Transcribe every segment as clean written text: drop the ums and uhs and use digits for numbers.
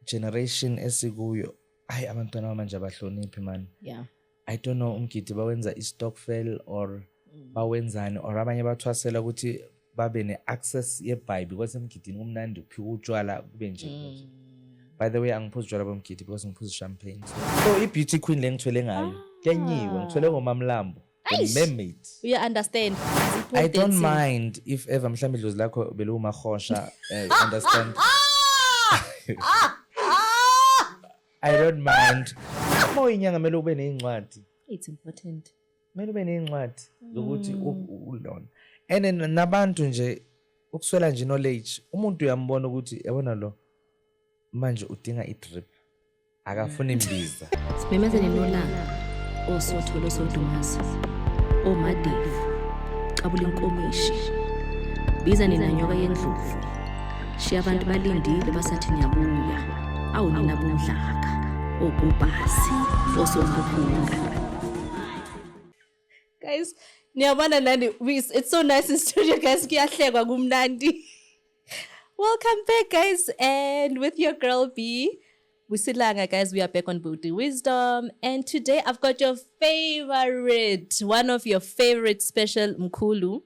generation esikuyo hayi abantwana manje abahloniphi man. Yeah. I don't know umgidi bawenza i-stockfel or bawenzani or abanye bathwasela ukuthi babe ne-access ye-buy because emgidini kumnandi uphiwa utshwala kube nje. By the way angiphuzi utshwala bomgidi because ngiphuza champagne. So i-beauty queen le ngithwele ngayo kenyiwe ngithwele ngomamlambo. Mermaid. You understand? I don't mind if ever mhlambe idlozi lakho belumahosha understand. I don't mind. Moyinyanga mele ube nezincwadi. It's important. Mele ube nezincwadi zokuthi ulona. And then nabantu nje ukuswela nje knowledge. Umuntu uyambona ukuthi yabona lo manje udinga i-drip. Akafuna imbiza. Sibemezele nolanga osotholo sodumazi. Omadevu. Cabula inkomishi. Biza nina nyoka yendlovu. Shiya abantu balindile basathi niyabuya. Awu nina bomdlaka. Obubhasi osomkhunga. Guys, niyabona nani, it's so nice in studio guys, kuyahlekwa kumnandi. Welcome back guys, and with your girl B, Busilanga guys, we are back on Booty Wisdom, and today I've got your favorite, one of your favorite special Mkhulu.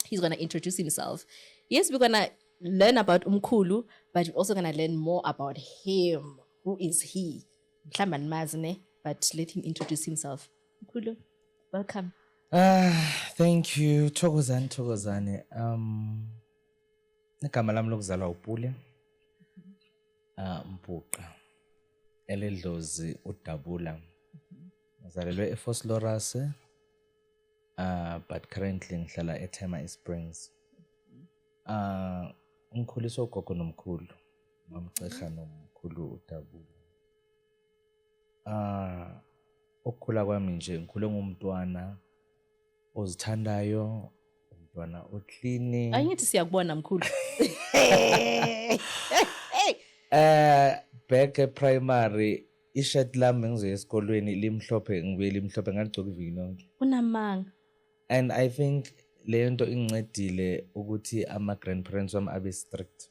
He's gonna introduce himself. Yes, we're gonna learn about Mkhulu, but we're also gonna learn more about him. Who is he? Mhlamba nimazine, but let him introduce himself. Mkhulu, welcome. Thank you. Thokozane. Igama lami lokuzalwa uPule. Mpuqa. Eledlozi uDabula. Ngizalelwe eFosloras. But currently ngihlala eThema Springs. Ngikhuliswa ugogo nomkhulu. Mamcecha nomkhulu uDabula. Ukukhula kwami nje ngikhule ngumntwana ozithandayo, umntwana oclean. Angithi siyakubona mkhulu. Back at primary ishirt lami ngizoya esikolweni limhlophe ngibuye limhlophe ngagcoka iviki lonke. Unamanga. And I think le nto ingincedile ukuthi ama grandparents wami abe strict.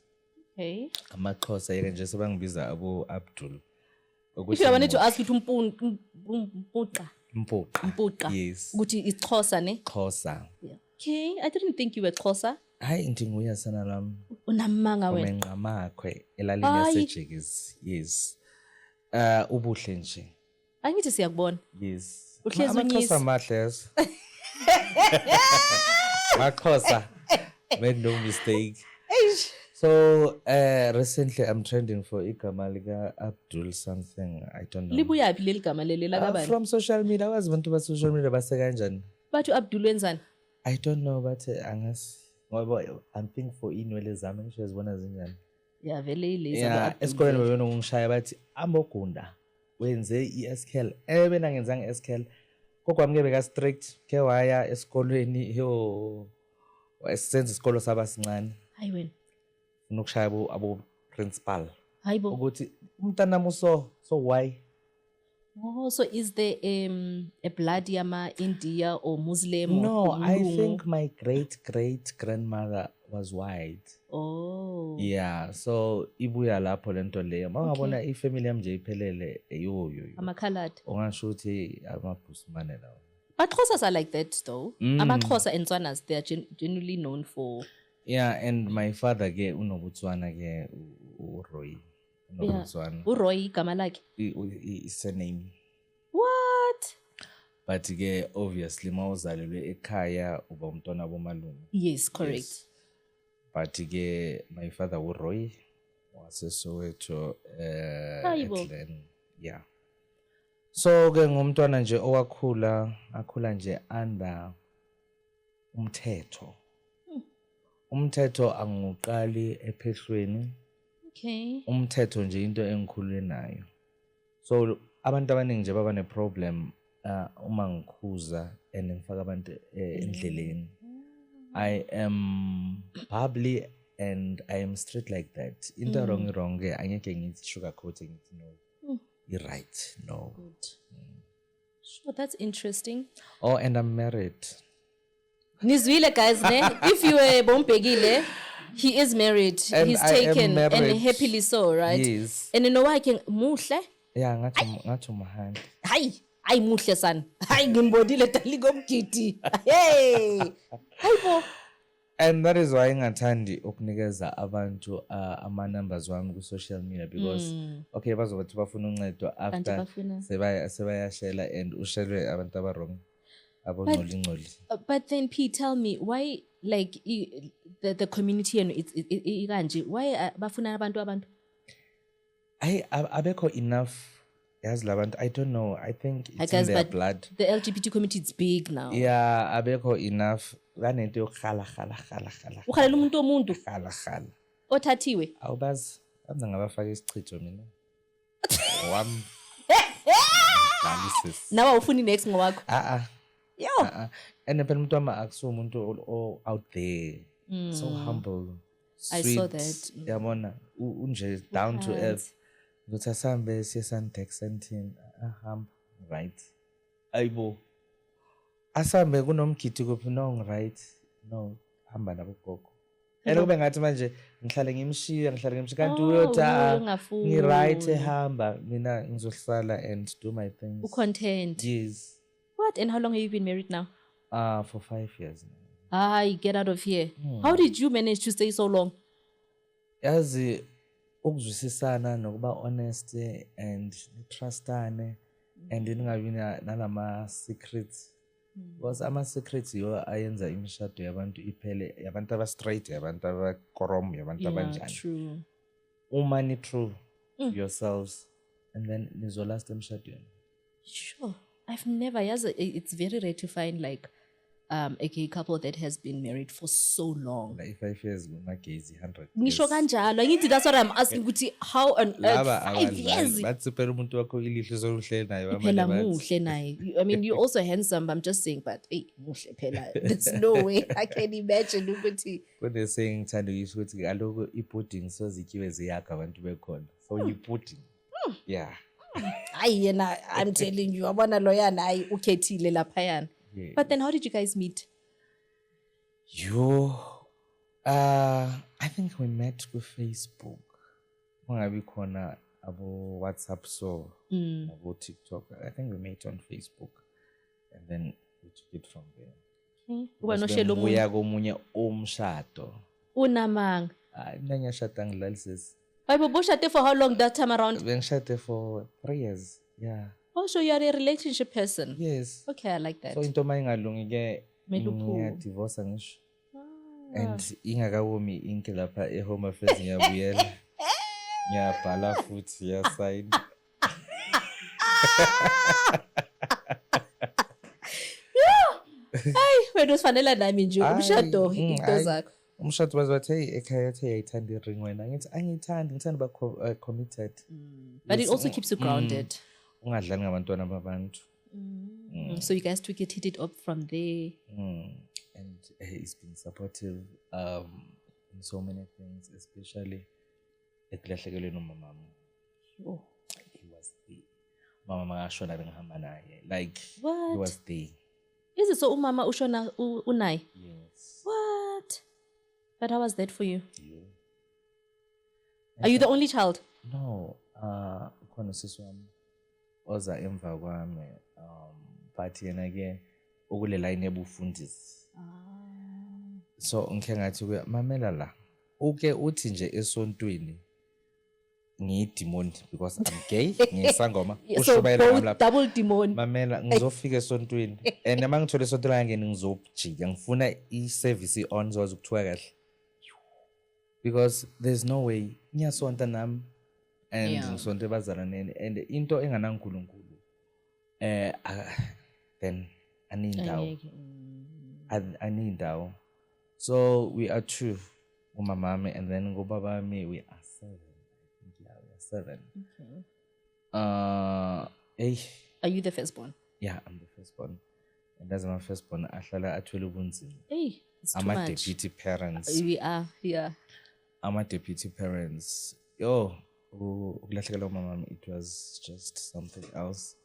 Okay. AmaXhosa yeke nje sebangibiza abo Abdul. If you wanted to ask you Mpuqa. Yes. Ukuthi iXhosa ne? Xhosa. Yeah. Okay, I didn't think you were Xhosa. Hayi inti nguya sana lami. Unamanga wena. Menqamakwe elalini yaseJikisi. Yes. Ubuhle nje. Angithi siyakubona. Yes. Uhlezi unyisa. AmaXhosa mahlezi. MaXhosa. Make no mistake. So recently I'm trending for igama lika Abdul something, I don't know. Libuyaphi leli gama leli la kabani? From social media, wazi abantu ba social media base kanjani? Bathi Abdul wenzani? I don't know but angas ngoba I'm thinking for inwele zami ngisho zibona zinjani. Yeah, vele ilezi. Yeah, esikoleni babona ngishaya bathi ambogunda wenze iSKL. Bena ngenzanga iSKL. Kodwa mke beka strict ke waya esikolweni yo wasenza isikolo sabasincane. Hayi wena. Nokushaya abo principal. Hayibo. Ukuthi umntana muso so why? Oh, so is there a blood yama India or Muslim? No, or I think my great grandmother was white. Oh. Yeah, so ibuya lapho lento leyo. Mangabona ifamily yami nje iphelele yo. Amakhaladi. Ongasho ukuthi amabhusmane lawo. But Xhosas are like that though. Ama-Xhosa and Tswanas, they are generally known for. Yeah, and my father ke unobutswana ke uRoy. Unobutswana. uRoy igama lakhe. Is a name. What? But ke obviously mawuzalelwe ekhaya uba umntwana bomalume. Yes, correct. Yes. But ke my father uRoy wase Soweto Glen. Yeah. So ke ngumntwana nje akhula nje under umthetho. Umthetho anguqali ephehlweni. Okay. Umthetho nje into engikhulule nayo. So abantu abaningi nje baba ne problem uma ngikhuza and ngifaka abantu endleleni. I am bubbly and I am straight like that. Into wrong angeke ngithi sugarcoating ngithi no. You're right. No. Good. Sure, that's interesting. Oh, and I'm married. Nizwile guys ne, if you were bombekile He is married. And He's I am taken and married. happily so, right? Yes. And you know why muhle? Yeah, ngathi umahandi. Hayi muhle sana. Hayi ngimbonile dali komgidi. Hey. Hayibo. And that is why ngingathandi ukunikeza abantu ama-numbers wami ku-social media because okay bazobathi bafuna uncedo after bafuna. sebayashela and ushelwe abantu abarong abongcolingcoli. But then P, tell me why, like the community and it's ikanje, why bafuna abantu? Abekho enough yazi labantu. I don't know. I think it's in their blood. The LGBT community is big now. Yeah, abekho enough. Banento yokhala. Ukhalela umuntu Khala. othathiwe. Awubazi benza ngabafaka isichitho mina. Wami. Nawe awufuni next ngowakho. Yo. And phela umuntu wami akusiwo umuntu out there. So humble. Sweet. I saw that. Yabona unje down to earth. Ukuthi asambe siye Sandton ahamba right. Ayibo. Asambe kunomgidi kuphi no right. No hamba nabo gogo. Kube ngathi manje ngihlale ngimshiya kanti uyotha ngi right ehamba mina ngizohlala and do my things. Content. Yes. What? And how long have you been married now? For 5 years now. Get out of here. How did you manage to stay so long? Yazi ukuzwisisana nokuba honest and trustane and ningabi nalama secrets. Because ama-secrets yiwo ayenza imishado yabantu iphele yabantu aba-straight yabantu abakorom yabantu abanjani. True. Uma ni-true to yourselves and then nizolast emshadweni. Sure. I've never, it's very rare to find like a gay couple that has been married for so long. Like 5 years magezi 100 Ngisho kanjalo ngithi that's what I'm asking ukuthi how on earth 5 years bathi phela umuntu wakho ilihlo soluhle naye phela muhle naye. I mean you're also handsome, I'm just saying, but hey muhle phela there's no way I can imagine ukuthi kune saying ngithanda ukuyisho ukuthi kaloku ipudding sozityiwe ziyakha abantu bekhona so you pudding. Yeah. Hayi yena I'm telling you abona loya naye ukhethile lapha yana. But then how did you guys meet? I think we met with Facebook. Ungabi khona abo WhatsApp so abo TikTok. I think we met on Facebook and then we took it from there. Uba noshelo umuntu. Uya komunye umshado. Unamanga. Nanyashada ngilalisisi. Hayibo boshade for how long that time around? Bengishade for 3 years. Yeah. Oh, so you are a relationship person? Yes. Okay, I like that. So into mayingalungi ke ngiyadivorce ngisho. And ingakawomi inke lapha eHome Affairs ngiyabuyela. Ngiyabhala futhi yasign. Hayi, wena usifanele nami nje umshado into zakho. Umshado bazathi hey ekhaya ethe yayithanda iring wena ngithi angiyithandi ngithanda ba committed. But it also keeps you grounded. Ungadlali ngabantwana babantu. So you guys took it, hit it up from there. And he's been supportive in so many things, especially ekulahlekelweni umama. Oh, he was there. Mama makashona bengihamba naye. Like what? He was there. Is it so umama ushona unai? Yes. What? But how was that for you? Yeah. Are you the only child? No. Ukhona sisi wami oza emva kwami but yena ke ukule line yebufundisi. So ngikhe ngathi kuya mamela la uke uthi nje esontweni ngiyidemon because I'm gay ngiyisangoma ushubayela ngami lapha double demon mamela ngizofika esontweni and uma ngithola esonto la ngene ngizobjika ngifuna i-service on zoze ukuthiwa kahle because there's no way ngiyasonta nami and ngisonto ebazalwaneni and into engananginkulunkulu then anindawo so we are two umamami and then ngobabami we are 7. I think we are 7. Okay. Are you the firstborn? Yeah, I'm the firstborn. And as my firstborn ahlala athwele ubunzima. Hey, it's too much. I'm a deputy parents. We are, yeah. I'm a deputy parents. Ukulahlekelwa umamami, it was just something else.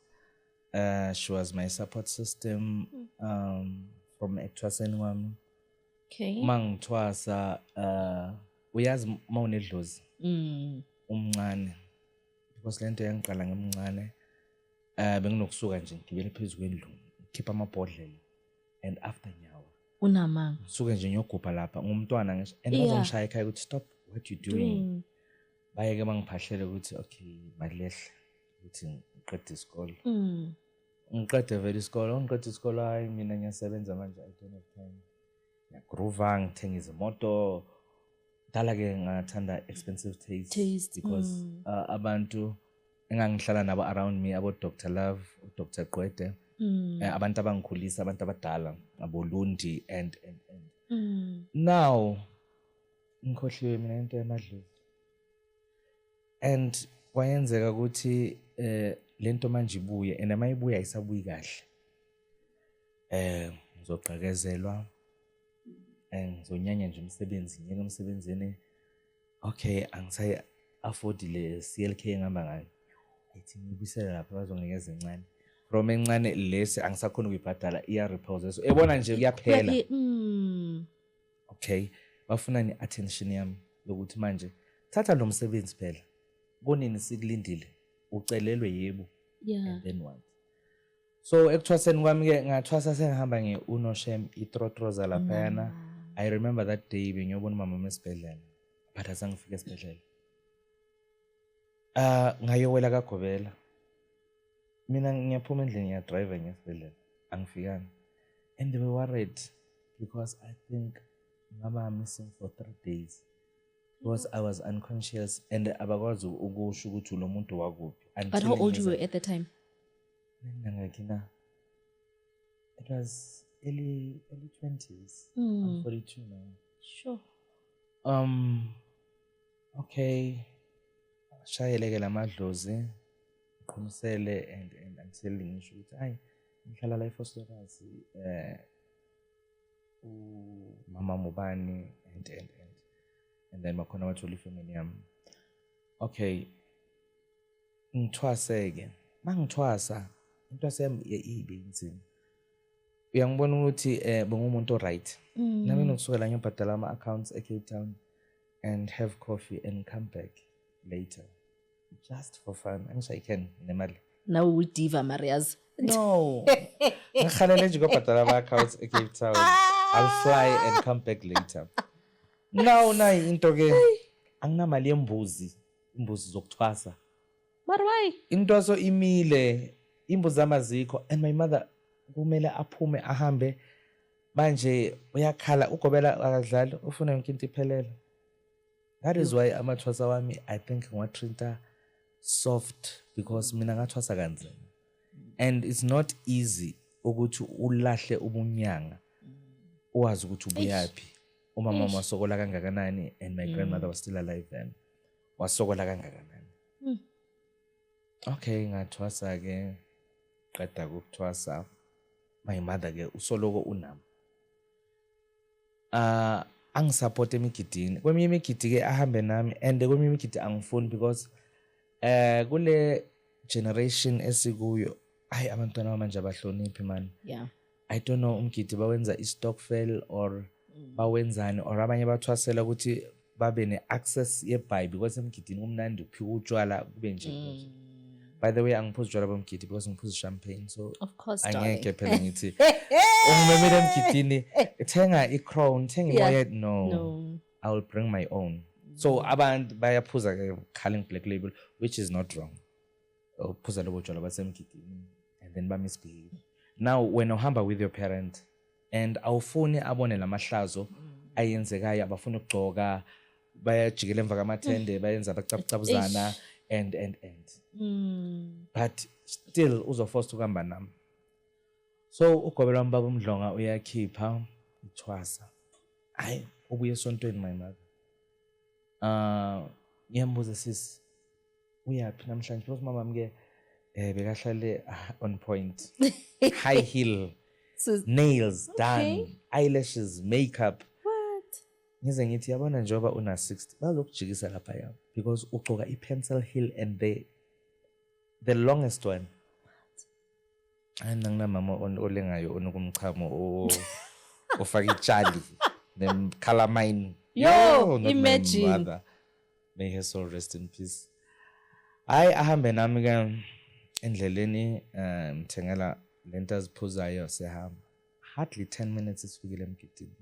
She was my support system from ekuthwaseni wami. Okay. Mangithwasa uyazi mawunedlozi umncane because lento yangiqala ngemncane benginokusuka nje ngibele phezulu kwendlu ngikhipha amabhodlela and after nyawa Unamanga. ngisuke nje ngiyogubha lapha ngumntwana ngisho and Yeah. bazongishaya ekhaya ukuthi stop what you doing bayeke bangiphahlele ukuthi okay malehle ukuthi ngiqede isikole ngiqede vele isikole ngiqede isikole hayi mina ngiyasebenza manje I don't have time ngiyagroova ngithenga izimoto dala-ke ngathanda expensive taste because abantu engangihlala nabo around me abo-Dr. Love, u-Dr. Qwede, abantu abangikhulisa, abantu abadala, abo-Lundi and. Now, ngikhohliwe mina into yamadlozi. And kwayenzeka ukuthi lento manje ibuye and mayibuya ayisabuyi kahle. Ngizogqekezelwa ngizonyanya nje umsebenzi ngiyeke emsebenzini. Okay, angisayi afford le CLK engihamba ngayo. Ayithi ngibisela lapha bazonginikeza encane. From encane lesi angisakhona ukuyibhadala iya-repose. So ebona nje kuyaphela. Okay, bafuna ni-attention yami yokuthi manje thatha lo msebenzi phela. Konini sikulindile? Ucelelwe yebo. Yeah. And then what? So ekuthwaseni kwami-ke ngathwasa sengihamba nge-Unoshem itrotroza laphayana. I remember that day bengiyobona umama esibhedlela but azangifika esibhedlela. Ngayowela kaGobela. Mina ngiyaphuma endlini ngiyadrive ngesibhedlela. Angifikanga. And they were worried because I think ngaba missing for 3 days. Because I was unconscious and abakwazi ukusho ukuthi lo muntu wakuphi. But how old you were at the time? It was early 20s. I'm 42 now. Sure. Okay. Shayeleke lamadlozi. Qhumisele and until ngisho ukuthi hayi ngihlala la eFosterus mama Mubani and then bakhona bathola ifamily yami. Okay. Ngithwaseke. Mangithwasa intwasa yami ibe inzima. Uyangibona ukuthi bengumuntu right. Nami nokusukela ngiyobhadala ama-accounts eCape Town and have coffee and come back later just for fun. Angisho can nemali. Now we diva Marias. No. Ngikhalele nje ukubhadala ama-accounts eCape Town. I'll fly and come back later. Now nayi into ke anginamali yembuzi, imbuzi zokuthwasa. But why? Intwaso imile, imbuzi amazikho and my mother kumele aphume ahambe manje uyakhala uGobela akadlali ufuna yonke into iphelele. That is why amathwasa wami I think ngiwatreata soft because mina ngathwasa kanzima. And it's not easy ukuthi ulahle ubunyanga uwazi ukuthi ubuyaphi. Umama wasokola kangakanani and my grandmother was still alive then. Wasokola kangakanani. Okay, ngathwasa ke qeda ukuthwasa. My mother ke usoloko unami. Angisupport emigidini. Kweminye imigidi ke ahambe nami and kweminye imigidi angifuni because kule generation esikuyo hayi abantwana manje abahloniphi man. Yeah. I don't know umgidi bawenza i-stockfell or bawenzani or abanye bathwasela ukuthi babe ne-access ye-buy because emgidini kumnandi uphiwa utshwala kube nje. By the way, angiphuzi utshwala bomgidi because ngiphuza champagne so Of course, angeke phela ngithi ungimemele emgidini thenga i-Crown thenga imoya no I will bring my own. So abantu bayaphuza ke Carling Black Label which is not wrong. Uphuza lobo tshwala basemgidini and then bamisbehave. Now when uhamba with your parent and awufuni abone lamahlazo ayenzekayo abafuna ukugcoka bayajikela emva kamathende bayenza bacabuzana and but still uzoforce ukuhamba nami. So uGobela wami baba uMdlonga uyakhipha ithwasa hayi ubuye esontweni my mother. Ngiyambuza sisi uyaphi namhlanje because mama mke bekahlale on point. High heel, nails done, eyelashes, makeup. What? Ngize ngithi yabona njengoba una 60 bazokujikisa lapha ya because ugcoka i-pencil heel and the longest one. Ayina nginamama olengayo onokumchamo ofaka itshali them calamine. Yo, not imagine. my mother. May her soul rest in peace. Ahambe nami ke endleleni ngithengela lento aziphuzayo sehamba. Hardly 10 minutes isifikile emgidini.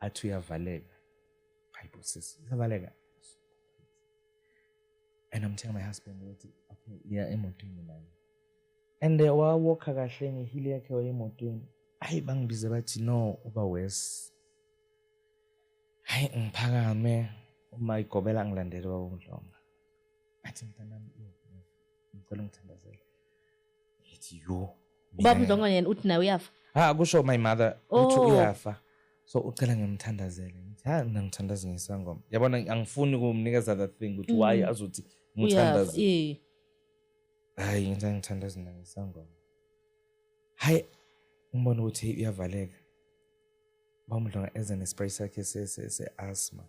Athi uyavaleka. Hayibo sis, uyavaleka. And I'm telling my husband ukuthi okay, yeah emotweni nayo. And wawalka kahle ngehili yakhe wayemotweni. Hayi bangibize bathi no uba worse. Hayi ngiphakame uma igobela ngilandele wawumdlonga. Athi mntanami ngicela ngithandazele. Ngithi yo. Ubaba uMdlonga yena uthi nawe uyafa. Kusho my mother uthi uyafa. So ucela ngimthandazele. Ngithi ngithandaza ngesangoma. Yabona angifuni ukumnikeza that thing ukuthi why azothi ngithandaze. Hayi ngithandaza ngesangoma. Hayi umbona ukuthi uyavaleka. Bamdlonga eze nespray sakhe se-asthma.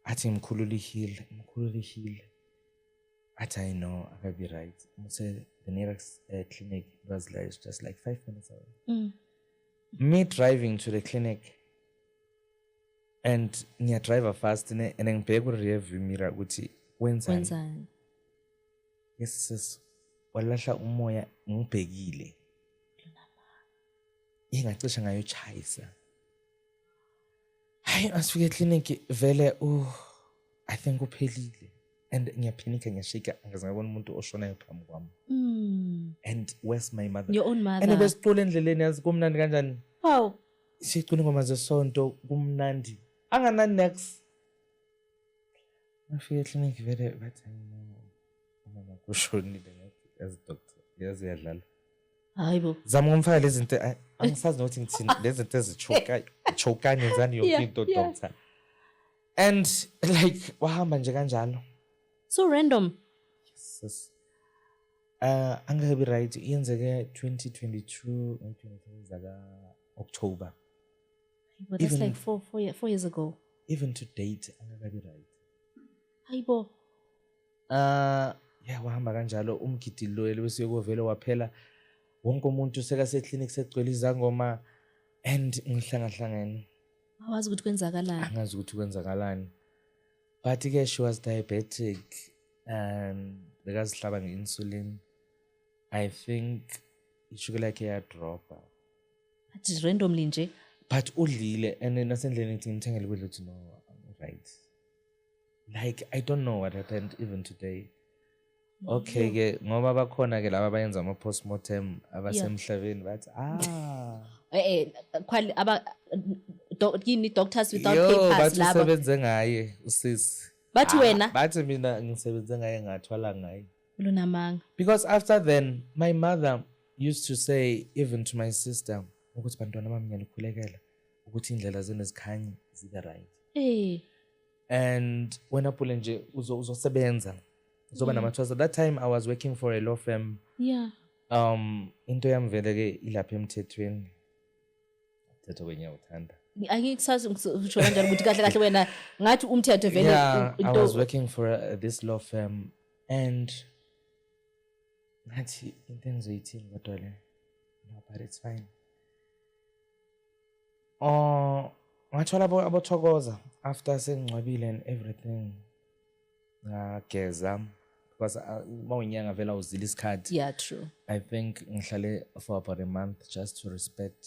Athi ngimkhulula ihile. Athi I know, I gotta be right. Say the nearest clinic was like just like 5 minutes away. Me driving to the clinic and near driver fast and ngibheka ku-rearview mirror ukuthi wenzani. Yes sis, walahla umoya ngibhekile. Ingacishe ngayochayisa. Hayi asifike eclinic vele I think uphelile. And ngiyaphanika ngiyashika angaze ngabona umuntu oshonayo phambi kwami. And where's my mother? Your own mother. And besicula endleleni yazi kumnandi kanjani? Wow. Sicula ingoma zesonto kumnandi. Angana next. Ngafika eclinic vele bathi mama kushonile as doctor. Yazi yadlala. Hayibo. Zama ngumfaka lezi zinto angisazi nokuthi ngithini lezi zinto chokanye zani yonke into doctor. And like wahamba nje kanjalo. So random. Yes. Angeke be right yenzeke 2022 zaka October. But that's like 4 years ago. Even to date angeke be right. Hayibo. Yeah wahamba kanjalo umgidi lo elibesiyovela waphela wonke umuntu sekase clinic segcwele izangoma and ngihlangahlangene. Awazi ukuthi kwenzakalani. Angazi ukuthi kwenzakalani. But ke she was diabetic and bekazihlaba nge-insulin. I think ishukela yakhe yadropa. That is randomly nje. But udlile and nasendleleni ngithi ngithengele ukudla uthi no I'm right. Like I don't know what happened even today. Okay ke ngoba bakhona ke laba bayenza ama postmortem abasemhlabeni bathi kwali yini doctors without papers laba basebenze ngaye usisi bathi wena bathi mina ngisebenze ngaye ngathwala ngaye lunamanga. Because after then my mother used to say even to my sister ukuthi bantwana bami ngiyalikhulekela ukuthi indlela zenu zikhanye zibe right. And when aphule nje uzosebenza uzoba namathwasa. That time I was working for a law firm. Yeah. Into yami vele ke ilapha emthethweni. Mthetho kwenye uthanda. Angikusazi ngisho kanjani ukuthi kahle kahle wena ngathi umthetho vele I was working for this law firm and ngathi into engizoyithini kodwa le no but it's fine. Ngathola abothokoza after sengcwabile and everything. Ngageza because mawunyanga vela uzila isikhathi. Yeah, true. I think ngihlale for about a month just to respect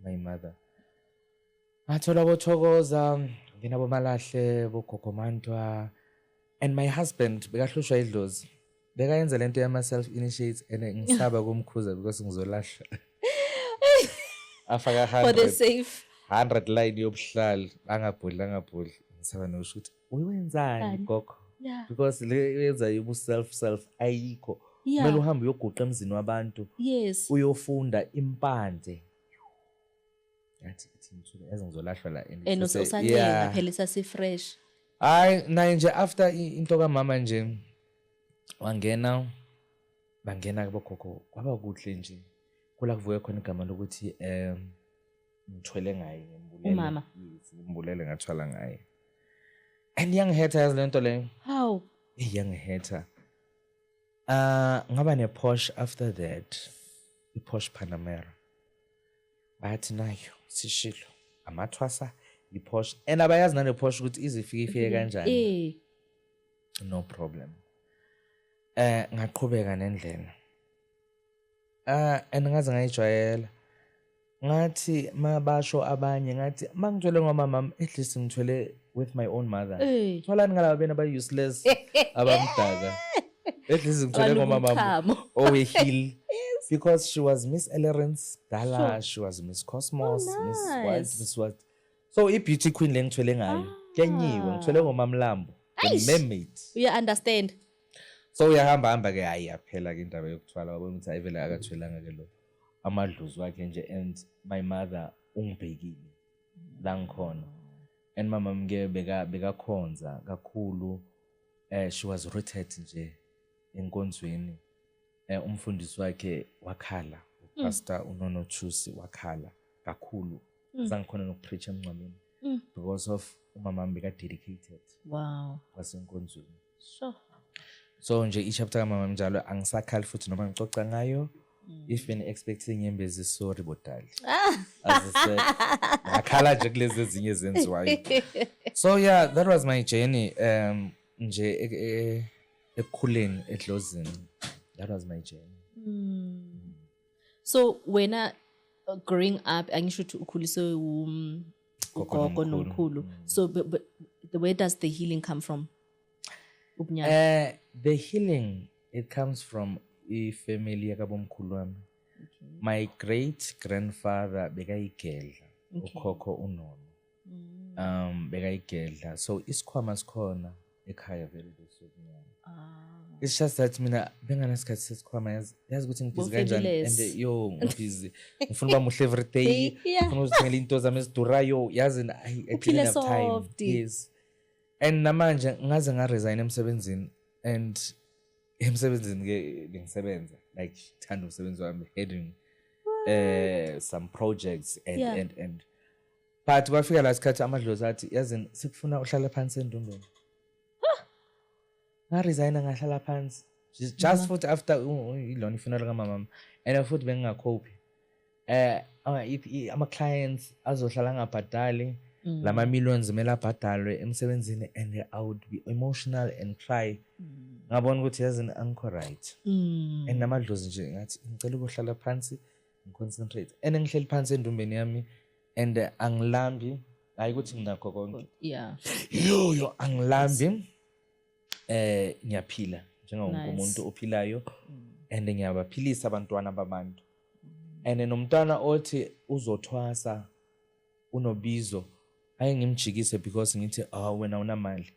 my mother. Ngathola bothokoza ngina bomalahle bogogomantwa and my husband bekahlushwa idlozi. Bekayenza lento yama self initiates and ngisaba kumkhuza because ngizolahla. Afaka 100 for the safe 100 line yobuhlali angabhudli ngisaba nosho ukuthi uyenzani gogo. Yeah. Because le yenza yobu self ayikho. Yeah. Kumele uhambe uyoguqa emzini wabantu. Yes. Uyofunda impande. Yathi ngithule ezingizolahlwa la and usanyenga phela sasi fresh. Hayi naye nje after into kaMama nje bangena kubogogo kwaba kuhle nje. Kula kuvuka khona igama lokuthi ngithwele ngaye ngimbulele. Umama. Ngimbulele ngathwala ngaye. And young hater lento le. How? Young hater. Ngaba ne Porsche after that. I Porsche Panamera. Bathi nayo sishilo amathwasa i-posh and abayazi nane-posh ukuthi ifike kanjani. No problem. Ngaqhubeka nendlela. And ngaze ngayijwayela. Ngathi mabasho abanye ngathi mangithwele ngomama at least ngithwele with my own mother. Tholani ngalaba bena ba useless abamdaka. At least ngithwele ngomama owehil. Because she was Miss Ellerance Dala, she was Miss Cosmos, Miss what, Miss what. So i-beauty queen le ngithwele ngayo. Kenyiwe ngithwele ngomamlambo. The mermaid. You understand? So uyahamba ke hayi yaphela ke indaba yokuthwala wabona ukuthi ayivele akathwelanga ke lo amadluzi wakhe nje and my mother ungibhekile la ngikhona and mama mke bekakhonza kakhulu. She was rooted nje enkonzweni. Umfundisi wakhe wakhala uPastor uNono Chusi wakhala kakhulu zangikhona nokupreach emncwameni because of umama mbeka dedicated. Wow. Wasenkonzweni. Sure. So nje i-chapter kamama njalo angisakhali futhi noma ngicoca ngayo. If been expecting inyembezi sorry bodali. As I said, akhala nje kulezi ezinye ezenziwayo. So yeah, that was my journey nje ekukhuleni edlozini. That was my journey. So when growing up angisho ukuthi ukhuliswe ugogo nomkhulu. So but where does the healing come from? The healing, it comes from a family yakabomkhulu wami. My great grandfather bekayigedla ukhokho uNono. Bekayigedla. So isikhwama sikhona ekhaya vele lesokunyama. It's just that mina benganasikhathi sesikhwama yazi ukuthi ngibhizi kanjani and ngibhizi ngifuna uba muhle every day. Ngifuna ukuthengela into zami ezidurayo yazi I didn't have time. Yes. And namanje ngaze ngaresign emsebenzini and emsebenzini ke ngisebenza like thanda umsebenzi wami heading some projects and but kwafika la sikhathi amadlozi athi yazi sikufuna uhlala phansi endumbeni. Ngaresigna ngahlala phansi just futhi after ilona ifuneral kamama and futhi bengingakhophi ama clients azohlala ngabhadali lama millions kumele abhadalwe emsebenzini and I would be emotional and cry. Ngabona ukuthi yazi angikho right. And namadlozi nje ngathi ngicela ukuhlala phansi ngiconcentrate and ngihleli phansi endumbeni yami and angilambi hayi ukuthi nginakho konke. Yeah. Yo angilambi ngiyaphila njengomuntu umuntu ophilayo and ngiyabaphilisa abantwana babantu. And nomntwana othi uzothwasa unobizo hayi ngimjikise because ngithi wena unamali.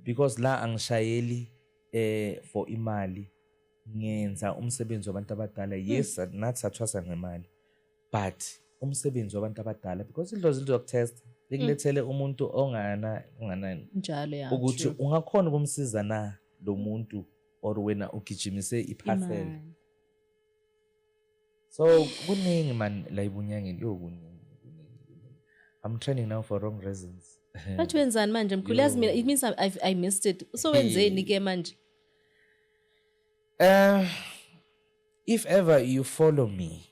Because la angishayeli for imali ngenza umsebenzi wabantu abadala. Yes nathi sathwasa ngemali but umsebenzi wabantu abadala because idlozi lizokutest likulethele umuntu ongana njalo ya ukuthi ungakhona ukumsiza na lo muntu or wena ugijimise iparcel. So kuningi man la ibunyangeni kuningi. I'm training now for wrong reasons. But wenzani manje mkhulu yazi mina it means I missed it. So wenzeni ke manje? If ever you follow me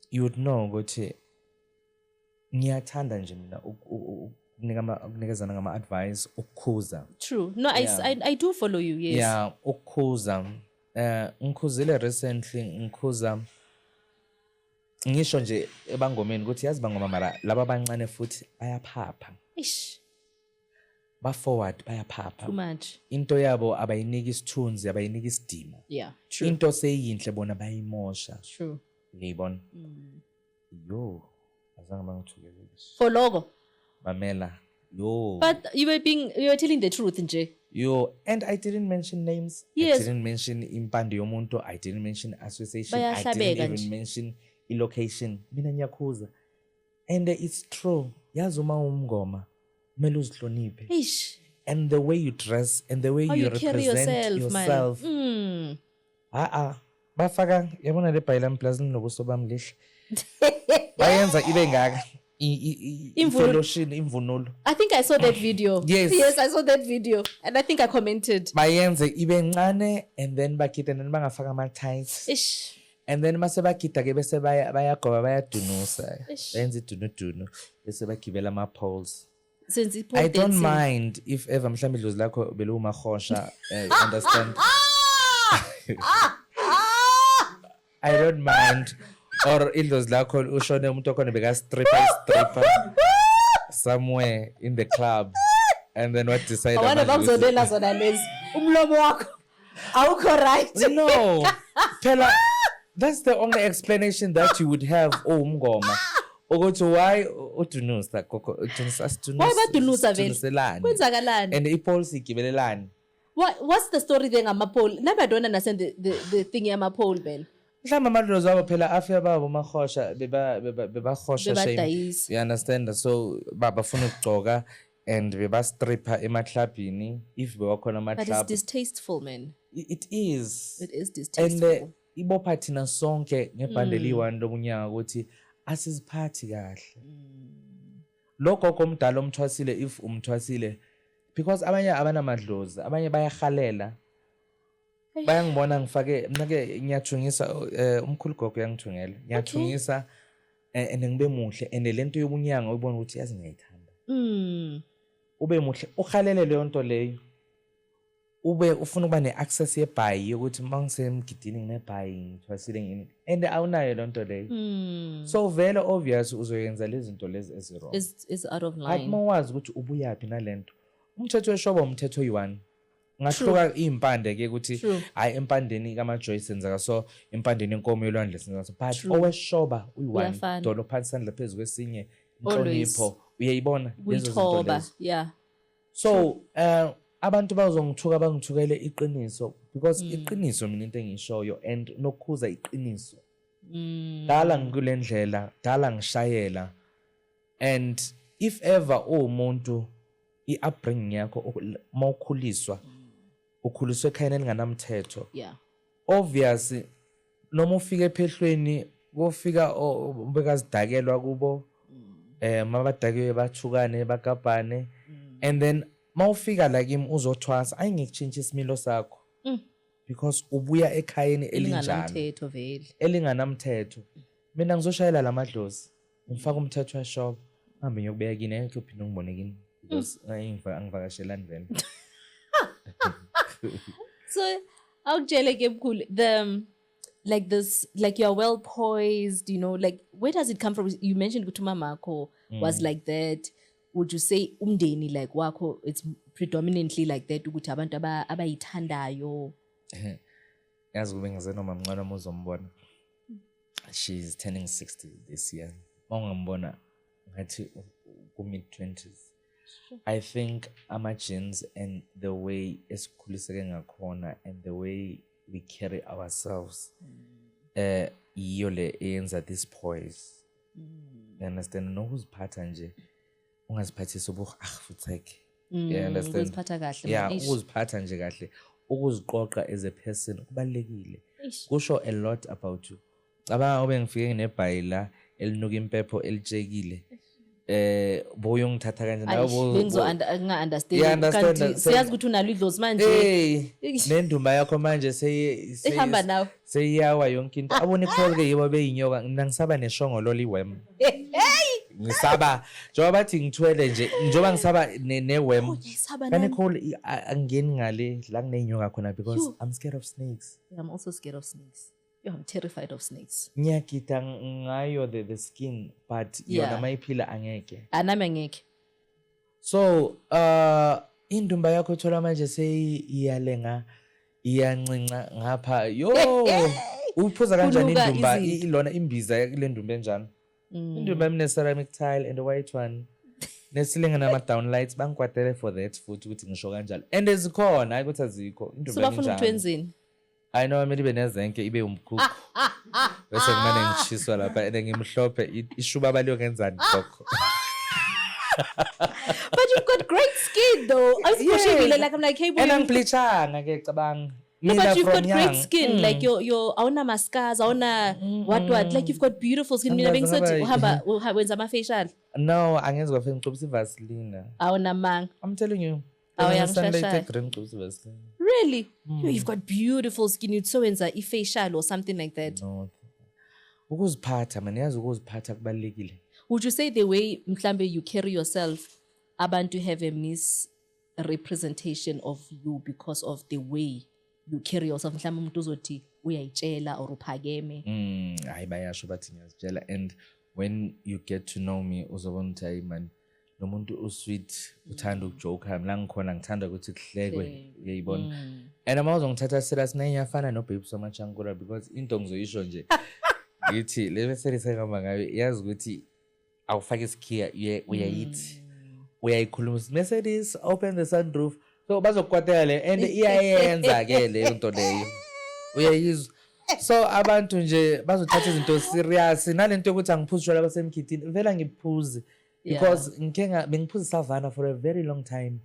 you would know ukuthi ngiyathanda nje mina ukunikezana ngama advice ukukhuza. True. No, I do follow you. Yes. Yeah, ukukhuza. Ngikhuzile recently ngikhuza ngisho nje ebangomeni ukuthi yazi bangoma mara laba abancane futhi bayaphapha. Ba forward bayaphapha. Too much. Into yabo abayiniki isithunzi abayiniki isidima. Yeah, true. Into seyinhle bona bayimosha. True. Ngiyibona. Yo, azange bangithukelelise. For logo. Mamela. Yo. But you were telling the truth nje. Yo, and I didn't mention names. Yes. I didn't mention impande yomuntu. I didn't mention association. I didn't even mention location. Mina nyakhuza. And it's true. Yazi uma umngoma kumele uzihloniphe. And the way you dress and the way you represent yourself. Bafaka yabona le bhayila mplazi nobuso bami lihle. Bayenza ibe ngaka. Imvunulo. I think I saw that video. Yes, I saw that video and I think I commented. Bayenze ibe ncane and then bakhithe and bangafaka ama ties. And then mase bagida-ke bese bayagoba bayadunusa benza idunudunu bese bagibela ama-poles. Since it I don't mind if ever mhlawumbe idlozi lakho beluwumahosha, understand? I don't mind. Or idlozi lakho ushone umuntu okhona beka-stripper somewhere in the club, and then what decide Awona bakuzodela zona lezi. Umlomo wakho awukho right. No, phela that's the only explanation that you would have. Umngoma ukuthi why udunusa gogo udunusa asidunusa. Why badunusa vele? Kwenzakalani? And i-policy igibelelani. What's the story there ngama-pole? Never don't understand the thing yama-pole vele. Mhlawumbe amadlozi abo phela afika babo mahosha bebahosha shame. Bebadayisa. You understand? So bafuna ukugcoka and bebastripper emaclubini if bewakhona But it's amaclub. distasteful, man. It is. It is And distasteful. ibopha thina sonke ngebhande liyi-1 lobunyaka ukuthi asiziphathi kahle. Lokho komdala omthwasile if umthwasile, because abanye abanamadlozi, abanye bayahalela. Bayangibona ngifake mina-ke ngiyathungisa, umkhulu gogo uyangithungela. Ngiyathungisa and ngibe muhle and lento yobunyanga uyibona ukuthi yazi ngiyayithanda. Ube muhle uhalele leyo nto leyo. Ube ufuna ukuba ne-access yebhayi yokuthi uma ngisemgidini nginebhayi ngithwasile ngini and awunayo loo nto leyo. So vele obvious uzoyenza lezi zinto lezi ezi-wrong. Is out of Hayi line. uma wazi ukuthi ubuyaphi nalento. Umthetho weshoba umthetho oyi-1. Ngahluka iy'mpande-ke ukuthi hayi empandeni kama-Joy senzeka so, empandeni yenkomo yolwandle senzeka so. But oweshoba uyi-1. Uyafana. Dolo phansi isandla phezu kwesinye. Always. Inhlonipho. Uyayibona lezo zinto Uyithoba, lezo. yeah. So abantu bazongithuka bangithukele iqiniso because iqiniso mina into engishoyo and nokukhuza iqiniso. Dala ngikule ndlela, dala ngishayela, and if ever umuntu i-upbringing yakho mawukhuliswa ukhuliswe ekhayeni elinganamthetho, Yeah. obviously noma ufika ephehlweni kufika bekazidakelwa kubo, mabadakiwe bathukane bagabhane, and then mawufika la kimi uzothwasa ayingikutshintsha isimilo sakho because ubuya ekhayeni elinjalo Elinganamthetho vele. elinganamthetho. Mina ngizoshayela lamadlozi ngifaka umthetho weshop ngihambe ngiyokubeka kini engeke uphinde ungibone kini because angivakashelani vele. So awukutshele ke mkhulu, like this, like you're well poised, you know, like where does it come from? You mentioned ukuthi umamakho was like that. Would you say umndeni like wakho it's predominantly like that ukuthi abantu abayithandayo? Yazi kube ngize noma mncane uma uzombona. She's turning 60 this year. Mawungambona ngathi ku-mid-20s. I think ama-genes and the way esikhuliseke ngakhona and the way we carry ourselves iyo le eyenza this poise. You understand? Nokuziphatha nje ungaziphathisi futhi you understand? Ukuziphatha kahle. Yeah, Eish. ukuziphatha nje kahle, ukuziqoqa as a person kubalekile. Eish. Kusho a lot about you. Cabanga ube ngifike nginebhayi la elinuka impepho elitshekile. Boyongithatha kanje nawe Bengizo-understand. Yeah, understand Kanti that. siyazi ukuthi unalo idlozi manje. Nendumba yakho manje Ihamba nawe. seyiyawa yonke into. Abone ikhole-ke yibo beyinyoka. Mina ngisaba neshongololo iwem. Ngisaba njengoba bathi ngithwele nje njengoba ngisaba newem. Uyayisaba Kani nani? khole angeni ngale la kuneyinyoka khona because I'm scared of snakes. I'm also scared of snakes. Yeah, I'm terrified of snakes. Ngiyagida ngayo the skin but Yeah. yona mayiphila angeke. Anami angeke. So indumba yakho thola manje seyiyalenga iyancinca ngapha yo uphuza kanjani Kuluka indumba izinto. ilona imbiza yakule ndumba enjani. Indumba emine ceramic tile and a white one nesilinga nama downlights bangikwadele for that futhi ukuthi ngisho kanjalo and ezikhona hayi ukuthi azikho So indumba bafuna ukuthi enjani. wenzeni? I know mina ibe nezenke ibe umkhukhu bese kumane ngishiswa lapha and ngimhlophe ishuba baliyongenzani gogo. But you've got great skin though. I was pushing you like I'm like, hey boy. And angibleachanga ke cabanga. No, but you've got from great young. skin. Like your awuna mascars, awuna what. Like you've got beautiful skin. Mina bengisothi uhamba wenza ama facial. No, angenzi kwafe ngixubisa ivaseline. Awuna mang. I'm telling you. Awuyangishashaya. Ngixubisa ivaseline. Really? Yo, you've got beautiful skin. You'd so wenza I facial or something like that. No. ukuziphatha man, yazi ukuziphatha kubalekile. Would you say the way mhlambe you carry yourself, abantu have a misrepresentation of you because of the way you carry yourself? Mhlambe umuntu uzothi uyayitshela or uphakeme. Hayi bayasho bathi ngiyazitshela, and when you get to know me uzobona ukuthi hayi man lo muntu usweet, uthanda ukujoke, la ngikhona ngithanda ukuthi kuhlekwe, uyayibona. And ama uzongithatha serious naye yafana no Babe So Much Ankula, because into ngizoyisho nje ngithi le bese lisengama ngayo yazi ukuthi awufake isikhiya uyayithi uyayikhuluma Mercedes open the sunroof, so bazokukwatela le and iyayenza ke leyo nto leyo, uyayizwa. So abantu nje bazothatha izinto serious, nalento ukuthi angiphuzi utshwala basemkhithini vela ngiphuzi because bengiphuza Savannah for a very long time,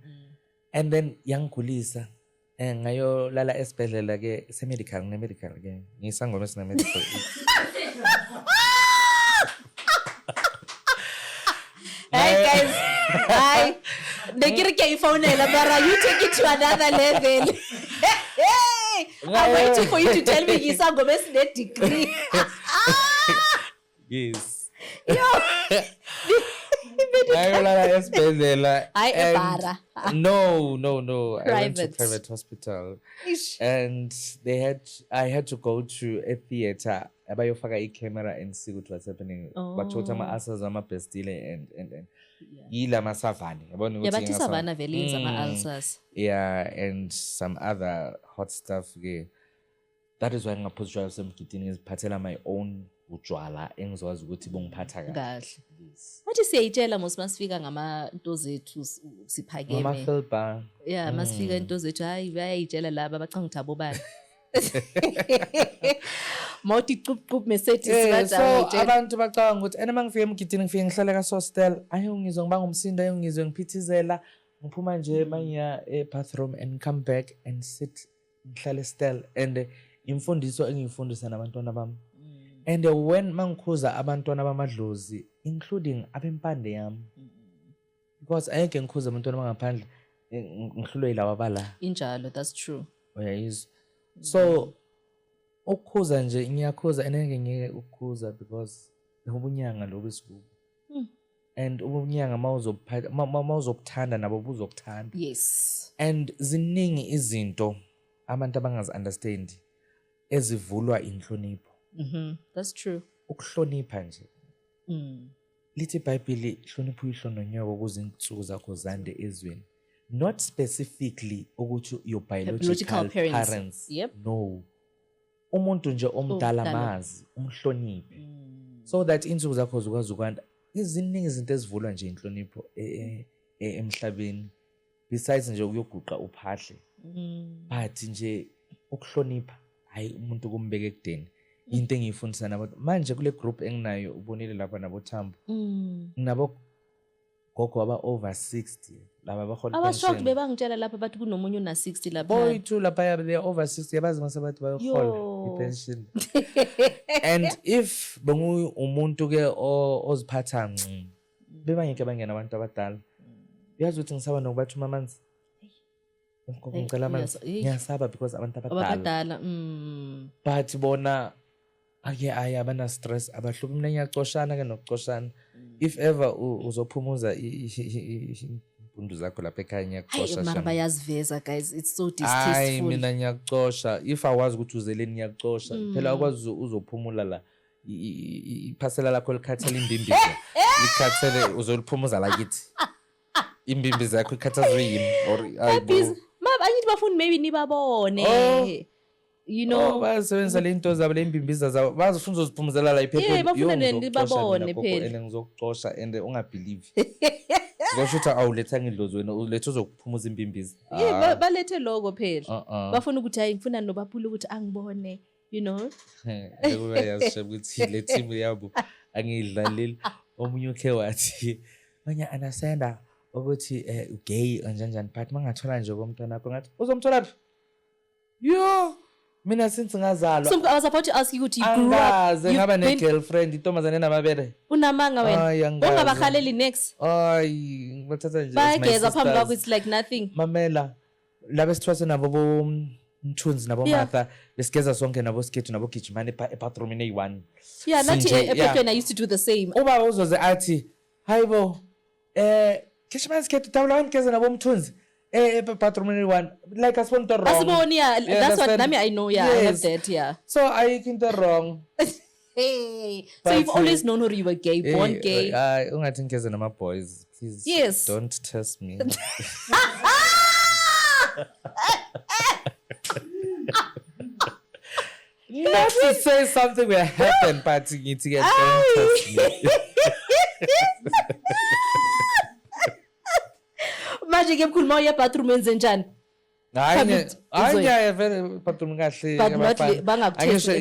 and then yangigulisa ngayolala esibhedlela ke se-medical ke ngisangoma esine-medical. Hey guys, hi. Nekirike ifonela, but you take it to another level. Hey, I'm waiting for you to tell me ngisangoma esine-degree. Yes. Yo. Ngayolala esibhedlela. Hayi ebara. No. I went to Private. private hospital. Ish. And I had to go to a theater abayofaka i-camera and see what was happening. Bachotha ama-ulcers ama-bestile and yila masavani. Yabona ukuthi Yabathi Savannah vele yenza ama-ulcers. Yeah, and some other hot stuff ke. That is why ngaphuza utshwala semgidini ngiziphathela my own utshwala engizwazi ukuthi bongiphatha kahle. Kahle. Bathi siyayitshela mos masifika ngamanto zethu siphakeme. Ama-filbar. Yeah, masifika into zethu hayi bayayitshela laba bacanga ukuthi abobani. Mawuthi cup Mercedes So abantu bacabanga ukuthi ena mangifika emgidini ngifike ngihlale kaSostel, ayongizwe ngibanga umsindo, ayongizwe ngiphithizela, ngiphuma nje manya e-bathroom and come back and sit ngihlale still, and imfundiso engiyifundisa nabantwana bami. And when mangikhuza abantwana bamadlozi, including abempande yami, because ayeke ngikhuza abantwana bangaphandle ngihlulwe yilabo abala. injalo, that's true. Uyayizwa. So ukukhuza nje ngiyakhuza engeke ngeke ukukhuza because ubunyanga lobu esikubo. And ubunyanga mawuzobuthanda nabo buzokuthanda. Yes. And ziningi izinto abantu abangazi understand ezivulwa inhlonipho. That's true. Ukuhlonipha nje. Lithi iBhayibheli hlonipha uyihlononyoko ukuze insuku zakho zande ezweni. Not specifically ukuthi your biological parents. Yep. No. Umuntu nje omdala mazi, umhloniphe. So that insuku zakho zikwazi ukwanda. Iziningi izinto ezivulwa nje inhlonipho emhlabeni. Besides nje ukuyoguqa uphahle. But nje ukuhlonipha hayi umuntu kumbeke ekudeni. Into engiyifundisa nabantu manje kule group enginayo ubonile lapha nabo Thambo. Nabo gogo aba over 60 laba bahola pension. Abashocked bebangitshela lapha bathi kunomunye una 60 lapha. Boy too lapha they over 60 yabazi mase bathi bayohola ipension. And if bengu umuntu ke oziphatha ngci bebangeke bangena abantu abadala. Uyazi ukuthi ngisaba nokubathuma amanzi. Ngicela amanzi. Ngiyasaba because abantu abadala. But bona ake abana stress abahlupa mina ngiyacoshana ke nokucoshana. If ever uzophumuza impundu zakho lapha ekhaya ngiyacosha. Hayi mara bayaziveza guys, it's so distasteful. Hayi mina ngiyacosha. If I was ukuthi uzeleni ngiyacosha. Phela akwazi uzophumula la iphasela lakho likhathela imbimbiza. Likhathele uzoliphumuza la kithi. Imbimbiza yakho ikhathazwe yini or ayibo. Mama angithi bafuni maybe nibabone. You know basebenza le into zabo le imbimbiza zabo bazofuna uzoziphumuzela la iphepheni. Yeah, bafuna nibabone phela. And ngizokuxosha and ungabelieve. Ngosho ukuthi awuletha ngidlozi wena uletha uzokuphumuza imbimbiza. Yeah, balethe logo phela. Bafuna ukuthi hayi ngifuna nobaphula ukuthi angibone, you know. Kuba yasho ukuthi le team yabo angidlaleli omunye ukhe wathi manje understand ukuthi ugay kanjani but mangathola nje komntwana wakho ngathi uzomthola phi? Yo mina since ngazalwa. So I was about to ask you ukuthi you grew up. Ngaba ne girlfriend intombazane namabele. Unamanga wena. Ungabakhaleli next. Ay ngibathatha nje. Bayageza phambi kwakho it's like nothing. Mamela laba sithwase nabo Mthunzi nabo Yeah. Martha besigeza sonke nabo Skethu nabo Gijimani ebathroomini eyi-1. Yeah, nathi Sinje, ephethweni I used to do the same. Ubaba uzoze athi hayibo Gijimani Skethu tawula wanigeza nabo Mthunzi ebathroomini eyi-1 like asibona into wrong. Asiboni, yeah, You that's what understand? nami I know, yeah, I have Yes. that, yeah. So ayikho into wrong. Hey, so But, you've always known or you were gay, born gay. Ungathi ngigeze nama boys, please. Yes. Don't test me. Not to say something will happen, but ngithi ke don't test me. Manje ke mkhulu mawuya bathroom enze njani? Hayi ngiyaya vele bathroom kahle But not abafana. bangakutest. Angisho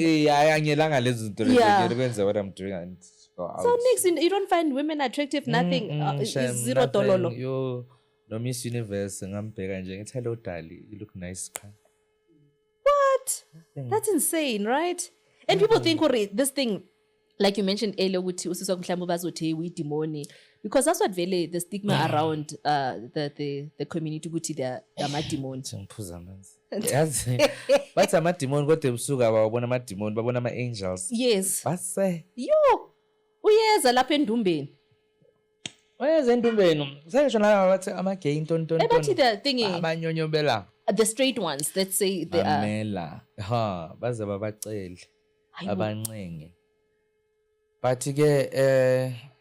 angiyelanga lezi zinto Yeah. lezi kwenza what I'm doing and go out. So next, you don't find women attractive, nothing, Shem, zero nothing. dololo. Yo no Miss Universe ngambheka nje ngithi hello Dali, you look nice. What? That's insane, right? And people think this thing, like you mentioned earlier, ukuthi usiswa mhlawumbe bazothi we demoni, because that's what vele the stigma around the community ukuthi they're amademoni. Ngiphuza amanzi. Yazi bathi amademoni kodwa ebusuku ababona amademoni babona ama-angels. Yes. Base Yo, uyeza lapha endumbeni. wayeza endumbeni sengisho nalabo bathi ama-gay ntontonton Ebathi the thing abanyonyobela the straight ones, let's say they are. amela baze babacele Hayibo. abancenge but-ke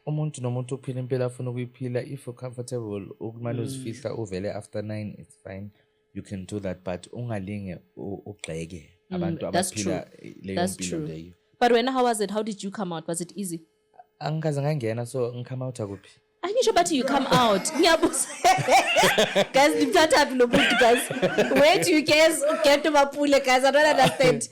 umuntu nomuntu uphila impilo afuna ukuyiphila. If you're comfortable ukumane uzifihla uvele after 9 it's fine, you can do that, but ungalinge ugxeke abantu that's abaphila true. leyo That's mpilo true. leyo. But when, how was it? How did you come out? Was it easy? Angikaze ngangena so ngicome out kuphi. Angisho bathi you come out. Ngiyabuza. Guys, nimthathaphi lo muntu guys? Where do you guys get to Mapule guys? I don't understand.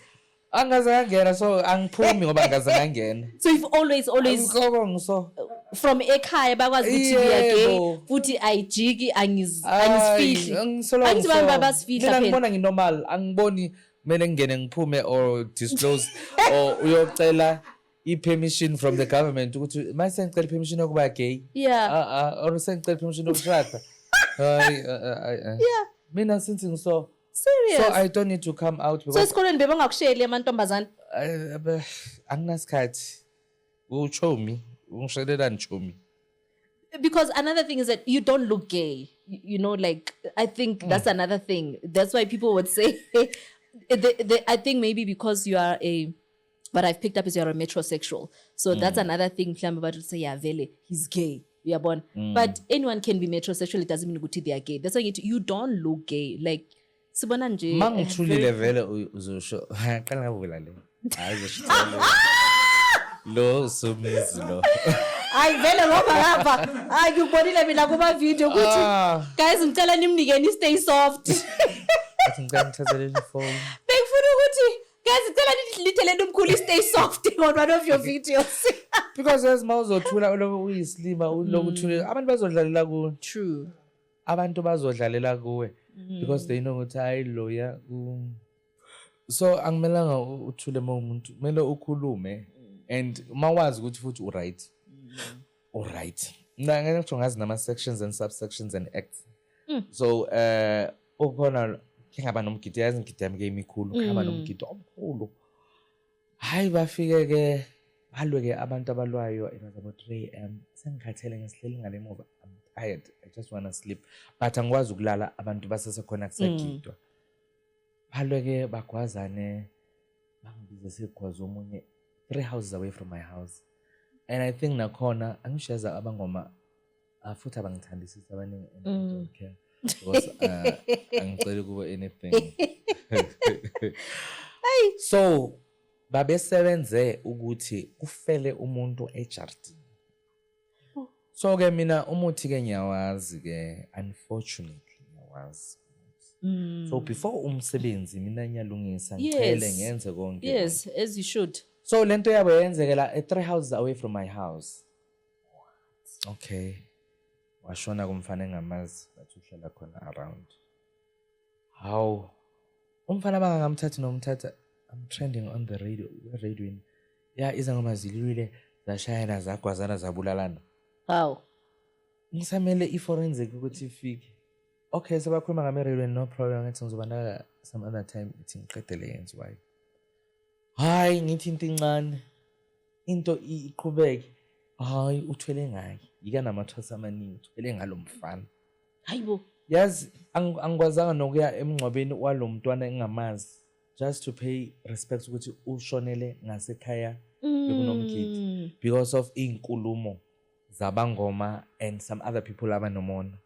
Angikaze ngangena so angiphumi ngoba angikaze ngangena. So you've always Ngihloko ngiso. from ekhaya bakwazi ukuthi we are gay Yebo. futhi ayijiki angisifihli. Angithi abantu basifihla Mina phela. ngibona nginormal, angiboni kumele ngene ngiphume or disclose or uyocela i-permission from the government ukuthi mase ngicela i-permission yokuba gay. Yeah. Or sengicela i-permission yokushada. Yeah. Mina since ngiso Serious. so I don't need to come out So because esikoleni bebangakushayeli amantombazane. anginasikhathi. Uchomi, ungishelela nchomi. Because another thing is that you don't look gay. You know, like, I think that's another thing. That's why people would say, I think maybe because you are what I've picked up is you're a metrosexual. So that's another thing. About to say, yeah, Vele, he's gay. You are born. But anyone can be metrosexual. It doesn't mean they are gay. That's why you don't look gay. Like, sibona nje, Mangithulile vele uzosho. Qala ngavula le. Hayi uzosho. Lo somizi lo. Hayi vele ngoba ngapha hayi ngibonile mina kuma video ukuthi guys ngicela nimnikeni stay soft. Athi ngicela ngithathele ifoni. Bengifuna ukuthi guys ngicela nilitheleni umkhulu stay soft on one of your videos. Because as mawuzothula lo uyislima lokuthula abantu bazodlalela kuwe. True. Abantu bazodlalela kuwe because they know ukuthi hayi lo ya so angimelanga uthule umuntu kumele ukhulume and mawazi ukuthi futhi uright. Alright. Ngeke ngisho ngazi nama sections and subsections and acts. So ukhona ngaba nomgidi yazi ngidi yami ke imikhulu ngaba nomgidi omkhulu. Hayi bafike ke balwe ke abantu abalwayo it was about 3 am. Sengikhathele ngesihleli ngale emuva. I'm tired. I just want to sleep. But angikwazi ukulala abantu basesekhona kusagidwa. Balwe ke bagwazane bangibize segwaza omunye 3 houses away from my house. And I think nakhona angishaza abangoma futhi abangithandisisa abaningi and I don't care because angicela kuba anything. So babesebenze ukuthi kufele umuntu ejardini. So ke mina umuthi ke ngiyawazi ke unfortunately ngiyawazi. So before umsebenzi mina ngiyalungisa ngiphele ngenze konke. Yes, as you should. So lento yabo yenzekela 3 houses away from my house. Okay. Washona kumfana engamazi bathi uhlala khona around. How umfana bangamthatha nomthatha I'm trending on the radio yeah iza ngoma zilwile zashayana zagwazana zabulalana. How? Ngisamele iforensic ukuthi ifike. Okay, sebakhuluma ngama-railway, no problem. Ngathi ngizobandaka some other time ithi ngiqede le yenziwayo. Hayi ngithi into incane, into iqhubeke. Hayi uthwele ngayo, yika namathwasa amaningi uthwele ngalo mfana. Hayibo. Yazi angikwazanga nokuya emngcwabeni walo mntwana engamazi, just to pay respect ukuthi ushonele ngasekhaya bekunomgidi because of inkulumo zabangoma and some other people abanomona.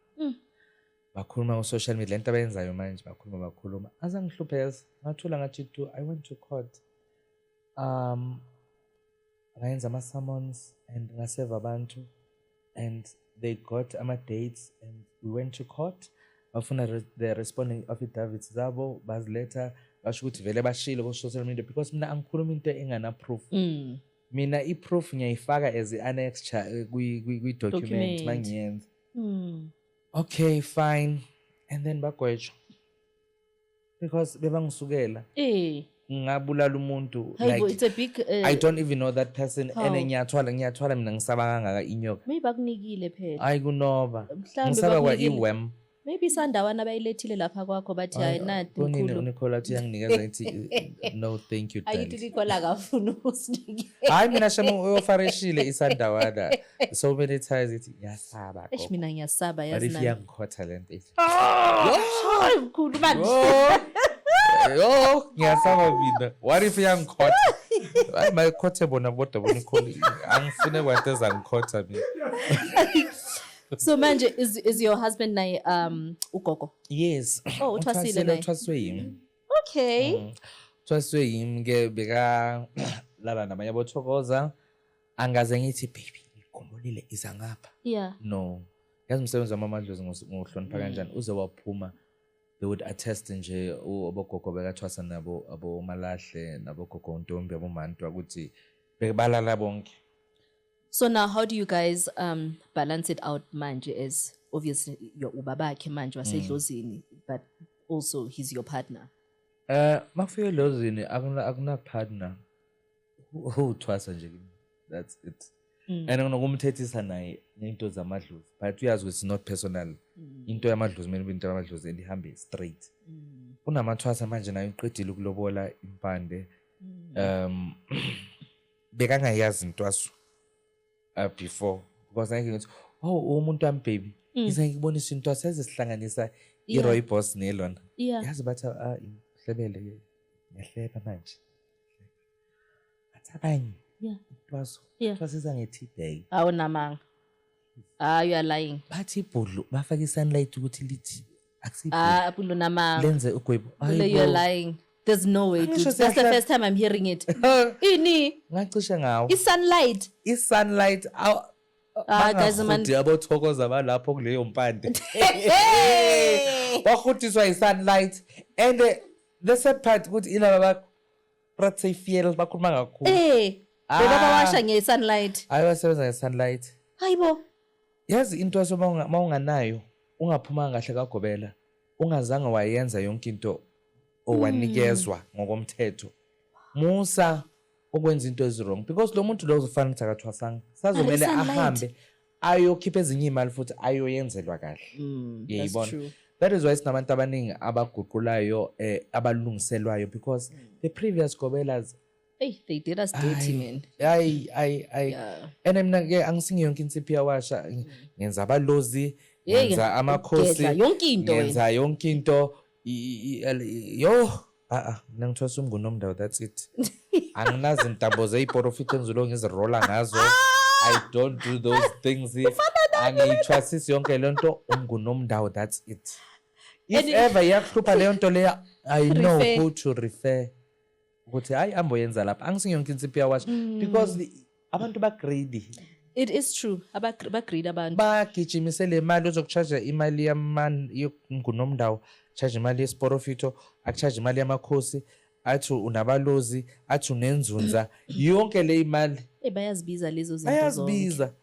Bakhuluma ku-social media lento abayenzayo manje, bakhuluma azangihlupheza. Ngathula ngathi I went to court, ngayenza ama-summons and ngaseva abantu, and they got ama-dates and we went to court. Bafuna the responding affidavits zabo baziletha, basho ukuthi vele bashile ku-social media because mina angikhuluma into engana-proof. Mina i-proof ngiyayifaka as i-annex kwi-document mangiyenza. Okay, fine. And then bagwetshwa because bebangisukela ngabulala umuntu. Hayibo, it's a big I don't even know that person. Ene ngiyathwala mina ngisaba kangaka inyoka. maybe bakunikile phela. Hayi kunoba Mhlambe ngisaba kwa bakunikile. iwem. Maybe isandawana bayilethile lapha kwakho bathi hayi nathi Bonini ukhulu. uNicola uthi yanginikeza ithi no thank you Ayithi daddy. Nicola kafuna ukusinike. Hayi mina shama uyofarishile isandawana so many times ithi yasaba Eish gogo. mina ngiyasaba But yazi if nani. yangikhotha lento ithi Hayi mkhulu manje. yo ngiyasaba mina. What if yangikhotha? Hayi mayikhothe bona bodwa boNicola angifune kwanto ezangikhotha mina. So manje is your husband naye ugogo? Yes. Oh, uthwasile naye. Uthwaswe yimi. Okay. Uthwaswe yimi ke beka lala namanye abothokoza. Angaze ngithi baby ngikhumbulile iza ngapha. Yeah. No. Yazi umsebenzi wamamadlozi ngohlonipha kanjani uze waphuma. They would attest nje abogogo bekathwasa nabo abomalahle nabogogo uNtombi abomantu ukuthi bebalala bonke. So now how do you guys balance it out manje, as obviously your ubabakhe manje wasedlozini but also he's your partner? Makufika lozini akuna partner. Uthwasa nje. That's it. And ngokumthethisa naye into zamadlozi but uyazi it's not personal. Into yamadlozi mina into yamadlozi endihambe straight. Unamathwasa manje naye uqedile ukulobola impande. Bekangayazi intwaso before because I ngithi umuntu wami baby ize ngibonisa intwaso ezisihlanganisa iRooibos nelona. Yeah. Yazi bathi ihlebele ke ngiyahleba manje. Athabanye. Yeah. Intwaso. Yeah. Intwaso izangethi bag. Awu namanga. You are lying. Bathi ibhodlo bafaka isunlight ukuthi lithi akusibhodlo Apulo namanga. lenze ugwebo. You are lying. There's no way, dude. Angisho That's the siyahlala- first time I'm hearing it. Ini, Ngacishe ngawo. sunlight. Isunlight Guys, man. bangafuthi abothokoza balapho kuleyo mpande. Bahutiswa isunlight and the sad part ukuthi ilaba pratse fiel bakhuluma kakhulu. Bebabawasha nge-sunlight. Ayibasebenza ngesunlight. Hayibo. Yazi into aso mawunganayo ungaphuma kahle kagobela ungazange wayenza yonke into owanikezwa ngokomthetho. Musa ukwenza into ezirong because lo muntu lo uzofana thakathwasanga sazomela sunlight. ahambe ayokhipha ezinye imali futhi ayoyenzelwa kahle. That's Yeyibona. true. That is why sinabantu abaningi abaguqulayo abalungiselwayo because the previous gobelas Hey, they did us dirty, man. Yeah. And mina ke angisingi yonke insiphi yawasha ngenza abalozi Yeah, ngenza amakhosi ugedla yonke into wena. ngenza yonke into yo mina ngithwasa umngunomdawo that's it. Anginazi intambo zeyiporofit engizolo ngizirola ngazo. I don't do those things. Angiyithwasisi yonke lento umngunomdawo that's it. If ever yakuhlupha leyo nto leya I know Refer. who to refer. Ukuthi hayi ambo yenza lapha angisingi yonke insiphi yawasha because abantu ba greedy. It is true. Bagreed abantu. Bagijimisele imali uzokucharge imali yomngunomdawo, charge imali yesporofito, akucharge imali yamakhosi, athi unabalozi, athi unenzunza, yonke le imali Bayazibiza lezo zinto zonke. bayazibiza.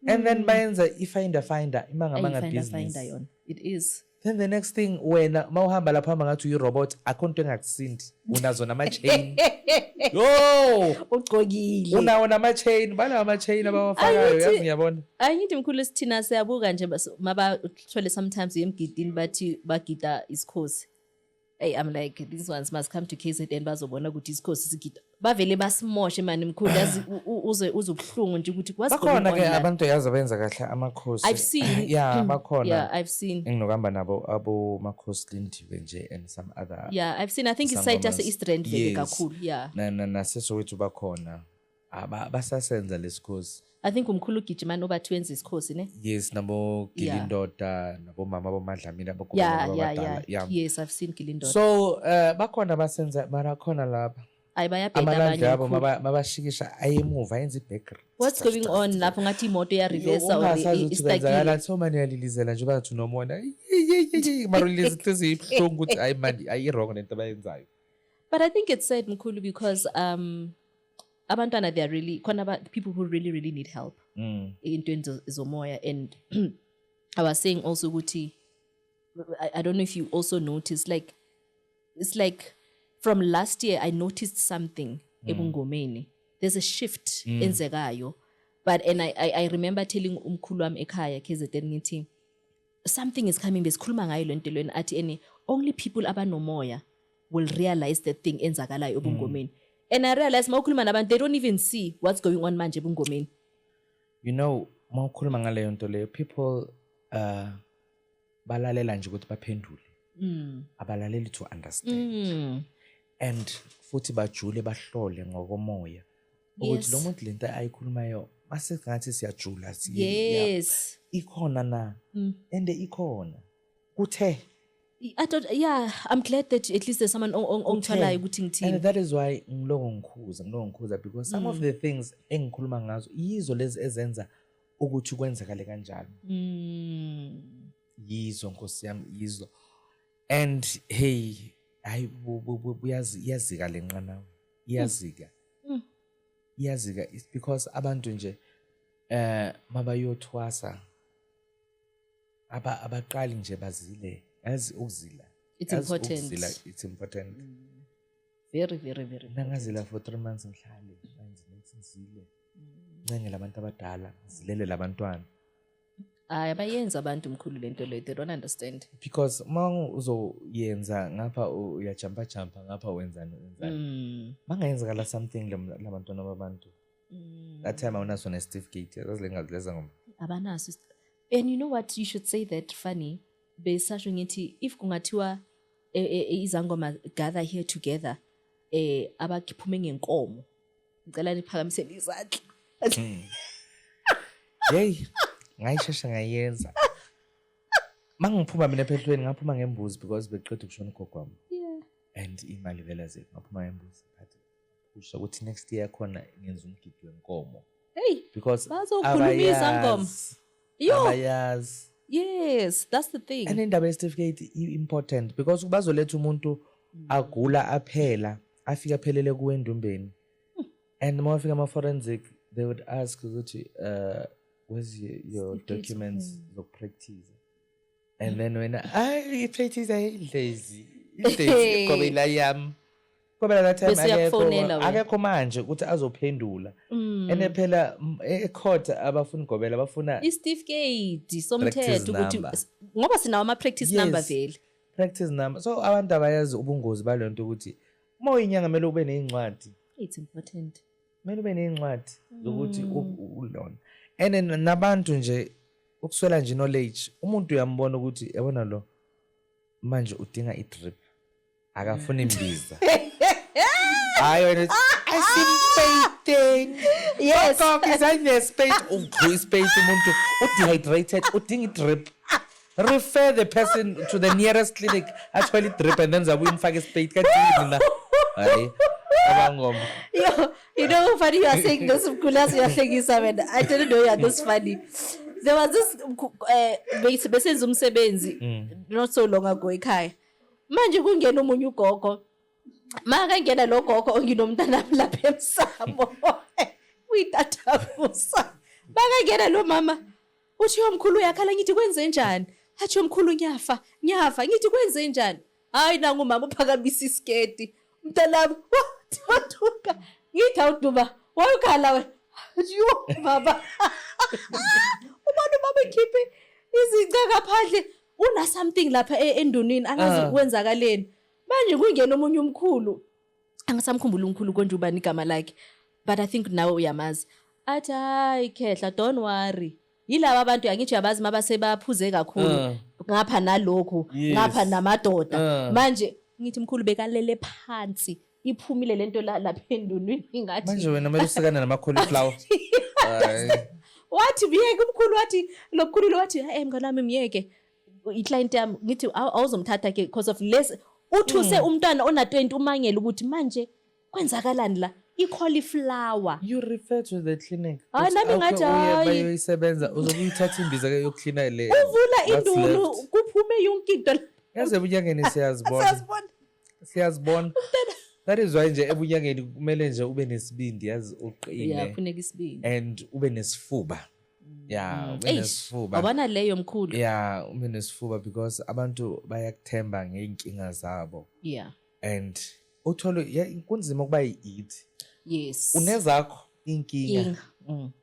And then bayenza ifinder imanga Finder business. yona. It is. Then the next thing wena mawuhamba lapha hamba ngathi uyi-robot akho into engakusindi unazo nama-chain yo ugqokile unawo nama-chain balawo ama-chain abawafakayo yazi ngiyabona angithi mkhulu sithina siyabuka nje mabathole sometimes emgidini bathi bagida isikhosi. Hey, I'm like, these ones must come to KZN bazobona ukuthi isikhosi sigida. Bavele basimoshe mani mkhulu yazi uzobuhlungu nje ukuthi bakhona ke abantu yazi abenza kahle amakhosi. I've seen. Yeah, bakhona. Yeah, I've seen. Enginokuhamba nabo abo makhosi Lindiwe nje and some other. Yeah, I've seen. I think it's site as East Rand vele kakhulu. Yeah. Na sesowethu bakhona. Basasenza lesikhosi. I think umkhulu Gijimani obathi wenza isikhosi ne? Yes, nabo Gilindoda, nabo mama boMadlamini abakho abadala. Yeah. Yes, I've seen Gilindoda. So, bakhona basenza mara khona lapha. Aybayabheda abanye yabo mabashikisha ayemuva yenza ibackground. What's going on lapho ngathi imoto ya reverse or istakile? So manje yalilizela nje bathi nomona. Mara lilize hlezi ibhlungu ukuthi ayi manje ayi wrong nento abayenzayo. But I think it's sad mkhulu because abantwana they are really people who really need help into zomoya. And I was saying also ukuthi I don't know if you also noticed, like it's like from last year I noticed something ebungomeni. There's a shift enzekayo. But and I remember telling umkhulu wami ekhaya KZN ngithi something is coming, besikhuluma ngayo lento lweni athi only people abanomoya will realize that thing enzakalayo ebungomeni. And I realized mawukhuluma nabantu they don't even see what's going on manje ebungomeni. You know, mawukhuluma ngaleyo nto leyo people balalela nje ukuthi baphendule. Abalaleli to understand. And futhi bajule bahlole ngokomoya. Ukuthi lo muntu lento ayikhulumayo mase ngathi siyajula yes. Ikhona na. And ikhona. Kuthe I thought, yeah, I'm glad that at least there's someone ongithwalayo ukuthi ngithini. And that is why ngiloko ngikhuza because some of the things engikhuluma ngazo yizo lezi ezenza ukuthi kwenzakale kanjalo. Yizo Nkosi yami yizo. And hey, iyazika lenqanawe. Iyazika. It's because abantu nje mabayothwasa abaqali nje bazile. As uzila. It's important. It's important. Very. Nangazila for 3 months ngihlale manje ngizile. Ncenge labantu abadala, zilele labantwana. Abayenza abantu mkhulu lento leyo, they don't understand. Because mangu uzoyenza ngapha uyajumpa ngapha wenzani. Mangayenzakala something labantwana babantu. That time awunaso ne certificate, azilengazileza ngoma. Abanaso. And you know what, you should say that funny. Besasho ngithi if kungathiwa izangoma gather here together abakiphume ngenkomo ngicela niphakamisele izandla. Hey ngayishesha ngayenza mangiphuma mina ephehlweni ngaphuma ngembuzi because beqeda ukushona ugogo wami. And imali vela zethu ngaphuma ngembuzi but kusho ukuthi next year khona ngenza umgidi wenkomo. Hey because bazokhuluma izangoma abayazi. Yes, that's the thing. And indaba ye-certificate important because bazoletha umuntu agula aphela afika phelele kuwendumbeni. And mawafika ama-forensic they would ask ukuthi where's your documents zokupractice. And then when i-practice lazy kobe la yami kobe la time akekho manje ukuthi azophendula. And phela ecourt abafuna igobela bafuna i-certificate somthetho ukuthi ngoba sinawo ama-practice number vele. Practice number. So abantu abayazi ubungozi balento ukuthi uma uyinyanga kumele ube nezincwadi. It's important. Kumele ube nezincwadi zokuthi ulona. And then nabantu nje ukuswela nje knowledge. Umuntu uyambona ukuthi yabona lo manje udinga i-drip. Akafuna imbiza. I see yes. Space umuntu dehydrated udinga i-drip. Refer the person to the nearest clinic actually drip and then zabuya umfake isipade kanti na. Hayi. Abangoma. You know funny you are saying this mkhulazi uyahlekisa man. I didn't know you are this funny. There was this besenza umsebenzi not so long ago ekhaya. Manje kungena umunye ugogo. Makangena lo gogo onginomntana lapha emsamo. Uyitatabusa. Makangena lo mama. Uthi yomkhulu uyakhala ngithi kwenze njani? athi yomkhulu nyafa ngithi kwenze njani hayi nangu mama uphakamisa isketi mntanami wathuka ngithi awuduba wayukhala wena yo baba ubaba ekhiphe izincaka phandle una something lapha endunini angazi kwenzakaleni manje kungena omunye umkhulu angisamkhumbula umkhulu konje ubani igama lakhe but I think nawe uyamazi athi hayi khehla don't worry yilabo abantu yangithi yabazi mabasebaphuze kakhulu ngapha nalokho ngapha namadoda manje ngithi mkhulu bekalele phansi iphumile lento lapha endunini ngathi manje wena manje usekana nama cauliflower wathi biyeke umkhulu wathi lokukhulu lo wathi mngani wami miyeke iclient yami ngithi awuzomthatha ke because of less uthuse umntwana ona 20 umangela ukuthi manje kwenzakalani la icauliflower you refer to the clinic nami ngathi bayoyisebenza uzokuyithatha imbiza ke yokucleana le uvula indulu kuphume yonke into yaze ebunyangeni siyazibona that is why nje ebunyangeni kumele nje ube nesibindi yazi uqine yafuneka isibindi and ube nesifuba ube nesifuba abana leyo mkhulu ube nesifuba because abantu bayakuthemba ngeenkinga zabo and uthole kunzima ukuba yi-it yes unezakho inkinga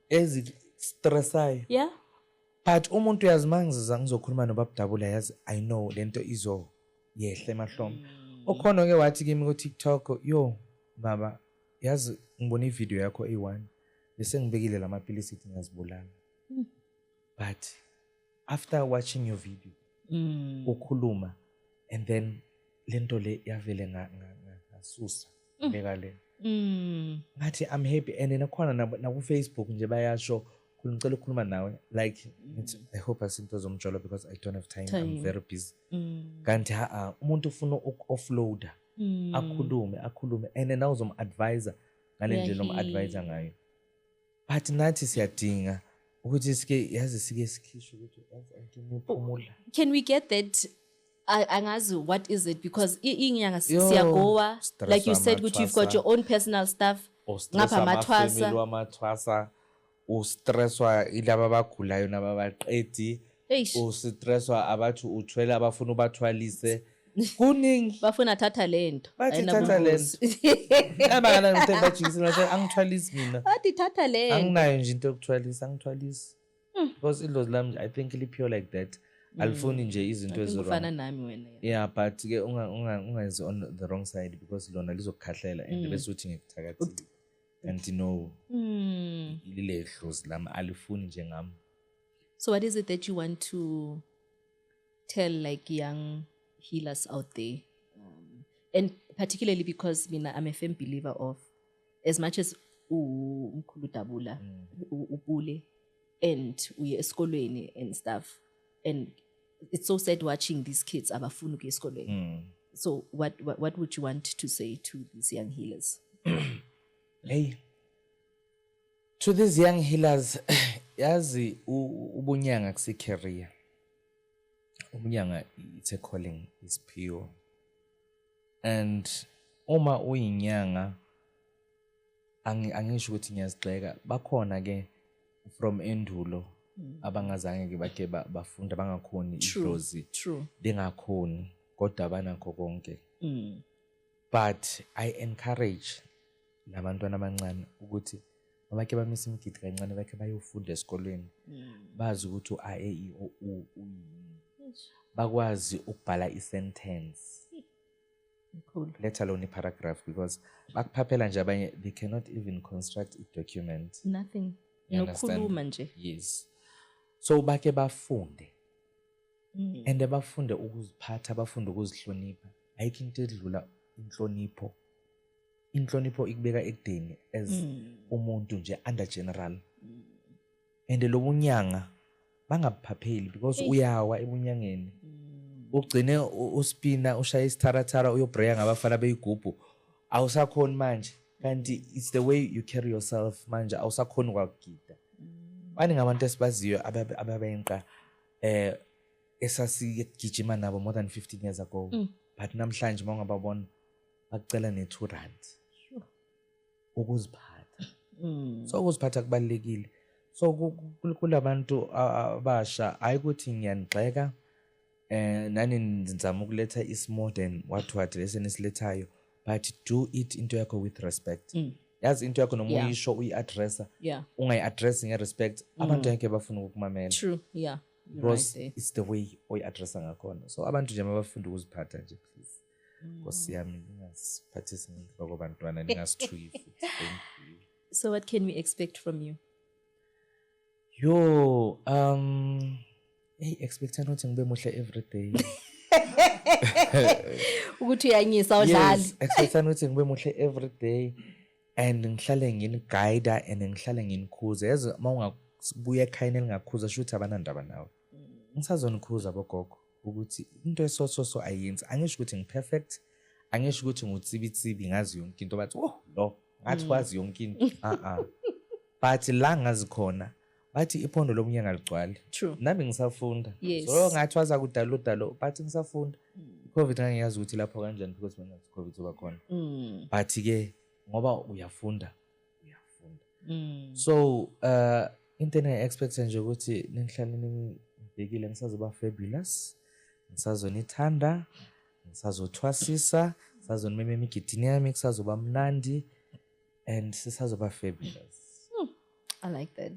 ezistressayo but umuntu uyazimangiza ngizokhuluma nobabudabula yazi I know lento izoyehla emahlombe okhona ke wathi kimi ku TikTok baba yazi ngibona ivideo yakho e1 bese ngibekile lamapilisi ithi ngiyazibulala but after watching your video ukhuluma and then lento le yavele ngasusa beka le ngathi I'm happy and nakhona na ku Facebook nje bayasho ngicela ukukhuluma nawe like I hope asinto zomjolo because I don't have time. I'm very busy kanti umuntu ufuna uku-offloada akhulume and now uzom-advisor ngale ndlela om-advisor ngayo but nathi siyadinga ukuthi sike sikhishwe ukuthi ngiphumula. Can we get that angazi what is it because inyanga siyagoa like you said ukuthi you've got your own personal stuff ngapha mathwasa ustresswa ilaba abagulayo nababaqedi ustresswa abathu uthwele abafuna ubathwalise kuningi bafuna thatha lento thatha lento abangana ngithemba jikisela angithwalisi mina athi thatha lento anginayo nje into yokuthwalisa angithwalisi because ilozi lami I think lipure like that alifuni nje izinto ezifana nami wena but ke ungazi on the wrong side because lona lizokukhahlela and bese uthi ngikuthakathile and lile hlozi lami alifuni nje ngami. So what is it that you want to tell like young healers out there and particularly because I'm a firm believer of as much as umkhulu Dabula ubule and uye esikolweni and stuff and it's so sad watching these kids abafuna ukuya esikolweni. So what would you want to say to these young healers? Hey, to these young healers, yazi ubunyanga kuse career. Ubunyanga it's a calling, it's pure. And uma uyinyanga angisho ukuthi ngiyazigxeka bakhona ke from endulo abangazange ke bake bafunda bangakhoni idlozi bengakhoni kodwa banakho konke. But I encourage labantwana abancane ukuthi abake bamisa imigidi kancane bake bayofunda esikolweni bazi ukuthi bakwazi ukubhala isentence let alone a paragraph because bakuphaphela nje abanye they cannot even construct a document nothing nokhuluma nje. Yes, so bake bafunde and bafunde ukuziphatha bafunde ukuzihlonipha ayikho into edlula inhlonipho ikubeka ekudeni as umuntu nje under general and lo bunyanga bangaphapheli because uyawa ebunyangeni ugcine uspina ushaya isitharatara uyobreya ngabafana beyigubhu awusakhoni manje kanti it's the way you carry yourself manje awusakhoni kwagida bani ngabantu esibaziyo ababenqa esasigijima nabo more than 15 years ago but namhlanje mawungababona bakucela ne2 ukuziphatha so ukuziphatha kubalekile so kulabantu abasha ayikuthi ngiyanigxeka nani nizama ukuletha is-modern what lesenilethayo, but do it into yakho with respect. Yazi into yakho noma uyisho uyi-addressa, ungayi-addressi nge-respect, abantu ngeke bafuna ukukumamela. True, yeah. Because it's the way uyi-addressa ngakhona. So abantu nje mabafunda ukuziphatha nje, please. Nkosi yami, ningasiphathisi ngenhloko bantwana, ningasithuyi futhi. Thank you. So what can we expect from you? Yo, expect ukuthi ngibe muhle every day. Ukuthi uyanyisa udlali. Yes, expect ukuthi ngibe muhle every day and ngihlale ngini-guide and ngihlale nginikhuza. Yazi mawungabuya ekhayeni elingakhuza shuthi abanandaba nawe. Ngisazonikhuzwa bogogo ukuthi into eso ayenzi. Angisho ukuthi ngiperfect, angisho ukuthi ngutsibitsibi ngazi yonke into bathi lo ngathi kwazi yonke into. But la ngazi khona bathi iphondo lomunyanga ligcwale. True. Nami ngisafunda. Yes. So ngathi waza kudalo but ngisafunda. COVID ngiyazi ukuthi lapho kanjani because mina COVID uba khona. But ke ngoba uyafunda. So into engiye-expect nje ukuthi nihlale nibhekile, ngisazoba fabulous, ngisazonithanda, ngisazothwasisa, ngisazonimema emigidini yami, kusazoba mnandi and sisazoba fabulous. I like that.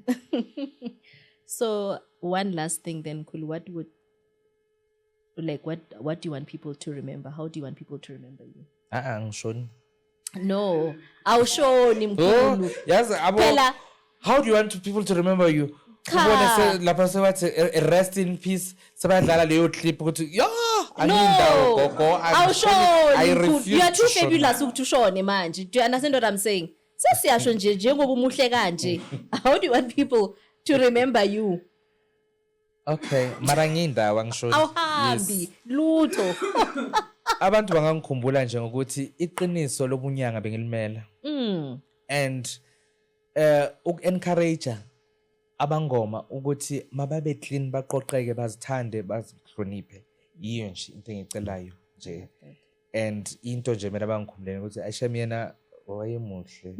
So one last thing then, Khulu, what do you want people to remember? How do you want people to remember you? Ngishoni. No, awushoni mkhulu. Yes, Phela how do you want people to remember you? Ubone lapha sebathi rest in peace, sebadlala leyo clip ukuthi yo angindawo gogo, awushoni mkhulu. You are too fabulous ukuthi ushone manje. Do you understand what I'm saying? Sesiyasho nje njengoba umuhle kanje. How do you want people to remember you? Okay, mara ngindawo ngishoni. Awuhambi lutho. Abantu bangangikhumbula nje ngokuthi iqiniso lobunyanga bengilimela. And uku-encourage abangoma ukuthi mababe clean, baqoqeke, bazithande, bazihloniphe. Yiyo nje into engicelayo nje. And into nje mina bangikhumbuleni ukuthi Ashami yena wayemuhle.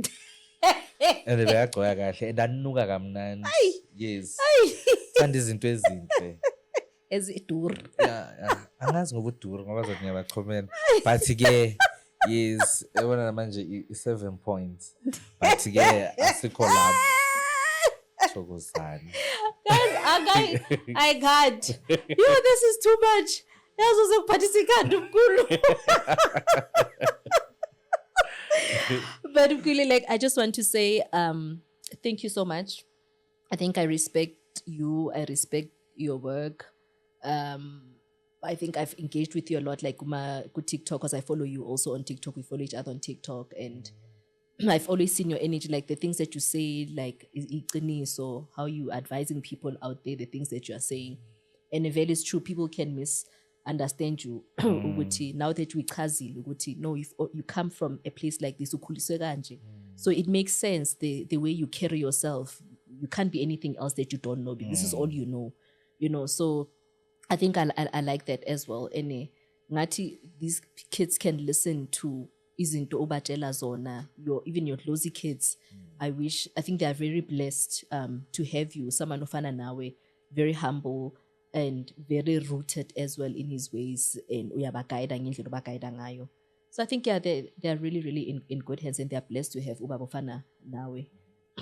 And bekagcoya kahle and anuka kamnandi. Yes. Thanda izinto ezinhle. Eziduru. Yeah. Angazi ngobuduru ngoba zothi ngiyabachomela. But ke yes, ebona manje i7 points. But ke asikho lapho. Thokozani. I can't. Yo, this is too much. Yazi uzokuphathisa ikhanda umkhulu. But really, like, I just want to say thank you so much. I think I respect you. I respect your work. I think I've engaged with you a lot, like good TikTok, because I follow you also on TikTok. We follow each other on TikTok, and I've always seen your energy, like the things that you say, like so how you advising people out there, the things that you are saying, and if it is true, people can misunderstand you. Now that we kazi, no, if you come from a place like this, so it makes sense the way you carry yourself. You can't be anything else that you don't know. This is all you know. So I think I like that as well. And ngati these kids can listen to izinto obatshela zona, even your close kids. I think they are very blessed to have you, someone ofana nawe, very humble and very rooted as well in his ways, and uyabagaida ngendlela obagaida ngayo. So I think they are really, really in good hands, and they are blessed to have ubaba ofana nawe.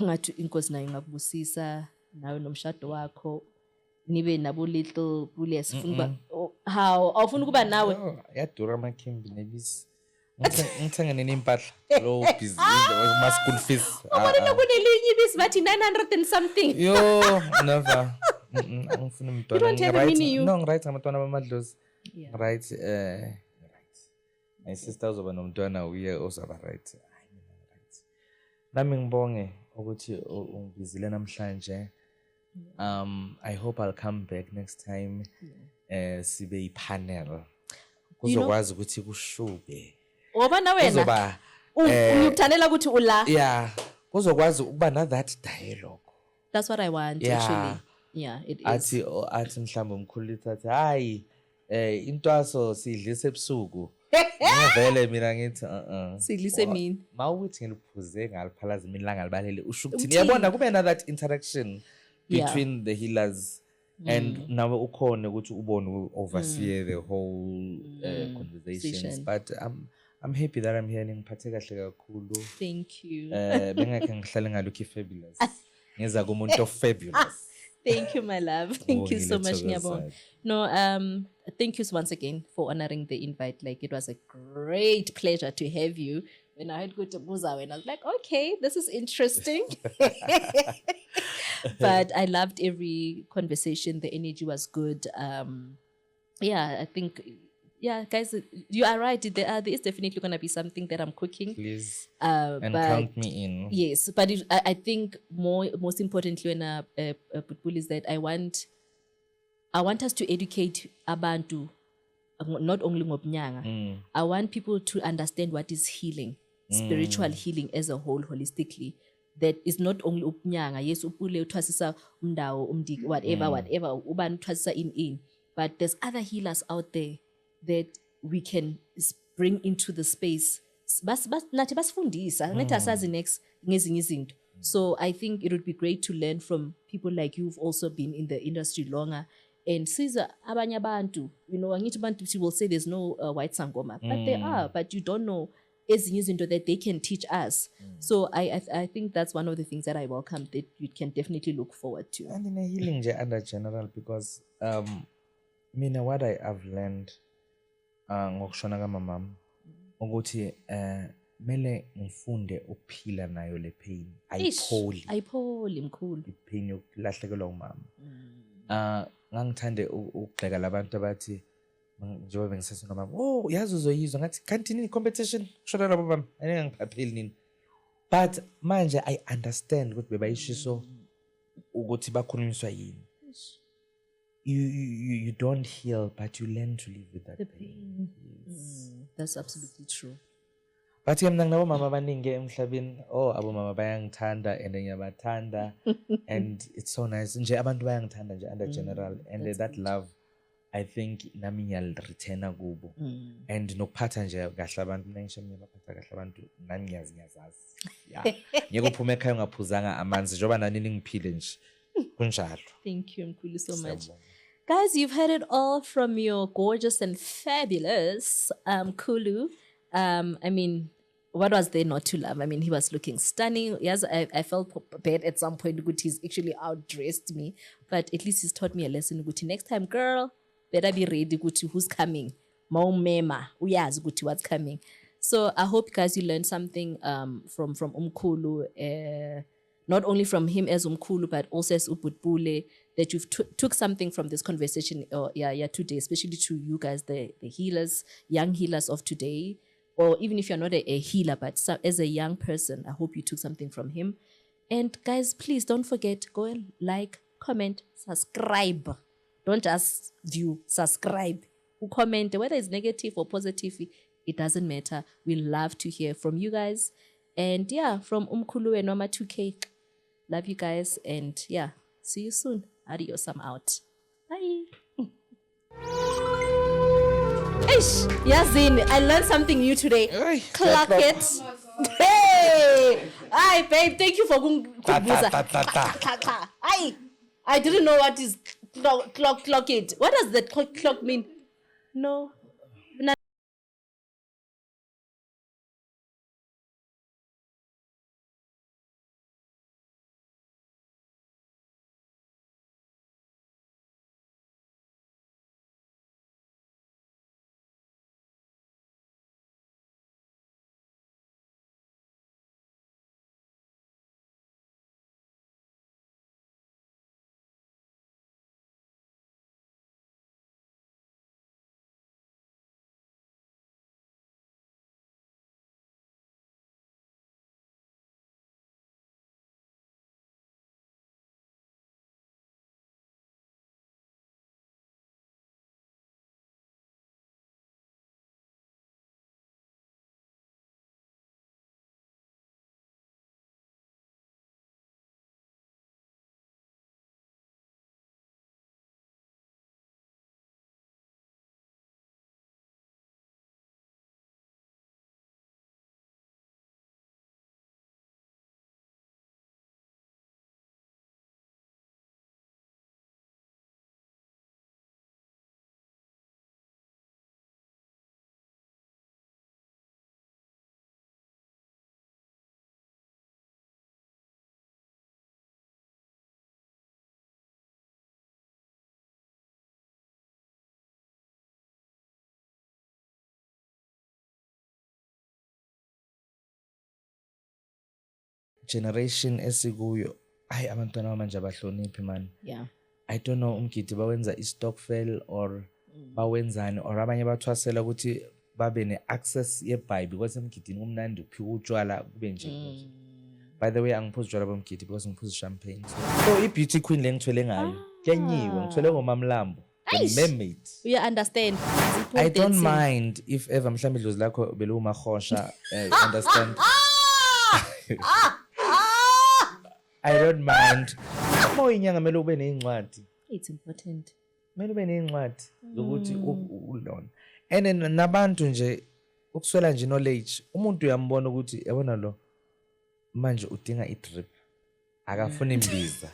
Ngathi inkosi nayo ngakubusisa nawe nomshado wakho. Nibe nabo little bullies sifuna how awufuna kuba nawe yadura amakhimbi nebisi ngithenga nini impahla lo busy ma school fees ubona kunelinye ibisi bathi 900 and something yo never angifuna umntwana no right amatwana bamadlozi right my sister uzoba nomntwana uye ozaba right nami ngibonge ukuthi ungizile namhlanje. I hope I'll come back next time. Sibe i-panel. Kuzokwazi ukuthi kushube. Ngoba na wena uyukuthandela ukuthi ula. Yeah. Kuzokwazi ukuba na that dialogue. That's what I want actually. Yeah, it is. Athi mhlawumbe umkhulu lithathe hayi intwaso sidlise ebusuku. Ngivele mina ngithi sidlise mina. Mawuthi ngiliphuze ngaliphalaza mina langa libalele usho ukuthi yabona kube na that interaction between the healers and nawe ukhona ukuthi ubone oversee the whole conversations, Session. but I'm happy that I'm here. Ngiphathe kahle kakhulu. Thank you. Bengakhe ngihlale ngalokhu fabulous. Ngiza kumuntu fabulous. Thank you, my love. Thank you so much, Ngiyabonga. Ngiyathokozela. No, thank you once again for honoring the invite. Like, it was a great pleasure to have you. When I had go to Buza, and I was like, okay, this is interesting. But I loved every conversation. The energy was good. Yeah, I think, yeah, guys, you are right. There is definitely going to be something that I'm cooking. Please. but And count me in. Yes, but I think most importantly, when Putbul is that I want us to educate abantu, not only ngobnyanga. I want people to understand what is healing, spiritual healing as a whole, holistically. That is not only upnyanga. Yes, upule uthwasisa umdawo, umdik, whatever, uban uthwasisa in. But there's other healers out there that we can bring into the space. Nathi basifundisa, nathi asazi next ngezinye izinto. So I think it would be great to learn from people like you who've also been in the industry longer. And siza abanye abantu, angithi abantu will say there's no white sangoma, but there are, but you don't know ezinye izinto that they can teach us. So I think that's one of the things that I welcome, that you can definitely look forward to. And in a healing under general, because mina what I've learned ngokushona kamamam ukuthi mele ngifunde ukuphila nayo le pain. Ayipholi mkhulu. Ipain yokulahlekelwa umama. Ngangithande ukugxeka labantu abathi njengoba bengisasona mama, oh yazi uzoyizwa ngathi kanti nini competition kushona labo mama angeke ngiphapheli nini. But manje I understand ukuthi bebayishiso ukuthi bakhulunyiswa yini. You don't heal, but you learn to live with that pain. Yes. That's absolutely true. But mina nginabo mama abaningi emhlabeni, abo mama bayangithanda and ngiyabathanda and it's so nice. Nje abantu bayangithanda nje under general, and that love I think nami ngiyalreturna kubo. And nokuphatha nje kahle abantu, mina ngisho ngiyabaphatha kahle abantu, nami ngiyazazi. Yeah. Ngeke uphume ekhaya ungaphuzanga amanzi njengoba nani ningiphile nje. Kunjalo. Thank you, Mkhulu, so much. Guys, you've heard it all from your gorgeous and fabulous Kulu. I mean, what was there not to love? I mean, he was looking stunning. Yes, I felt bad at some point. Good, he's actually outdressed me, but at least he's taught me a lesson. Good, next time, girl, better be ready. Good, who's coming? Mema, uyaz good what's coming. So I hope, guys, you learned something from Umkhulu. Not only from him as Umkhulu, but also as Ubutbule, that you've took something from this conversation today, especially to you guys, the healers, young healers of today, or even if you're not a healer, but as a young person, I hope you took something from him. And guys, please don't forget, go and like, comment, subscribe. Don't just view, subscribe. Comment, whether it's negative or positive, it doesn't matter. We love to hear from you guys. And yeah, from Umkhulu and Noma 2K. Love you guys, and yeah, see you soon. Adios, I'm out. Bye. Ish, Yazin, I learned something new today. Clock it. Hey! Hi, babe, thank you for kubuza. I didn't know what is clock it. What does that clock mean? No. generation esikuyo hayi abantwana bamanje abahloniphi man. Yeah. I don't know umgidi bawenza i-stokvel or bawenzani or abanye bathwasela ukuthi babe ne-access ye-buy because emgidini kumnandi uphika utshwala kube nje. By the way angiphuzi utshwala bomgidi because ngiphuza champagne. So i-beauty queen le ngithwele ngayo kenyiwe ngithwele ngomamlambo the mermaid. You understand? I don't mind if ever mhlambe idlozi lakho belumahosha understand. I don't mind. Uma inyanga mele ube nezincwadi. It's important. Mele ube nezincwadi zokuthi ulona. And nabantu nje ukuswela nje knowledge. Umuntu uyambona ukuthi yabona lo manje udinga i-drip. Akafuna imbiza.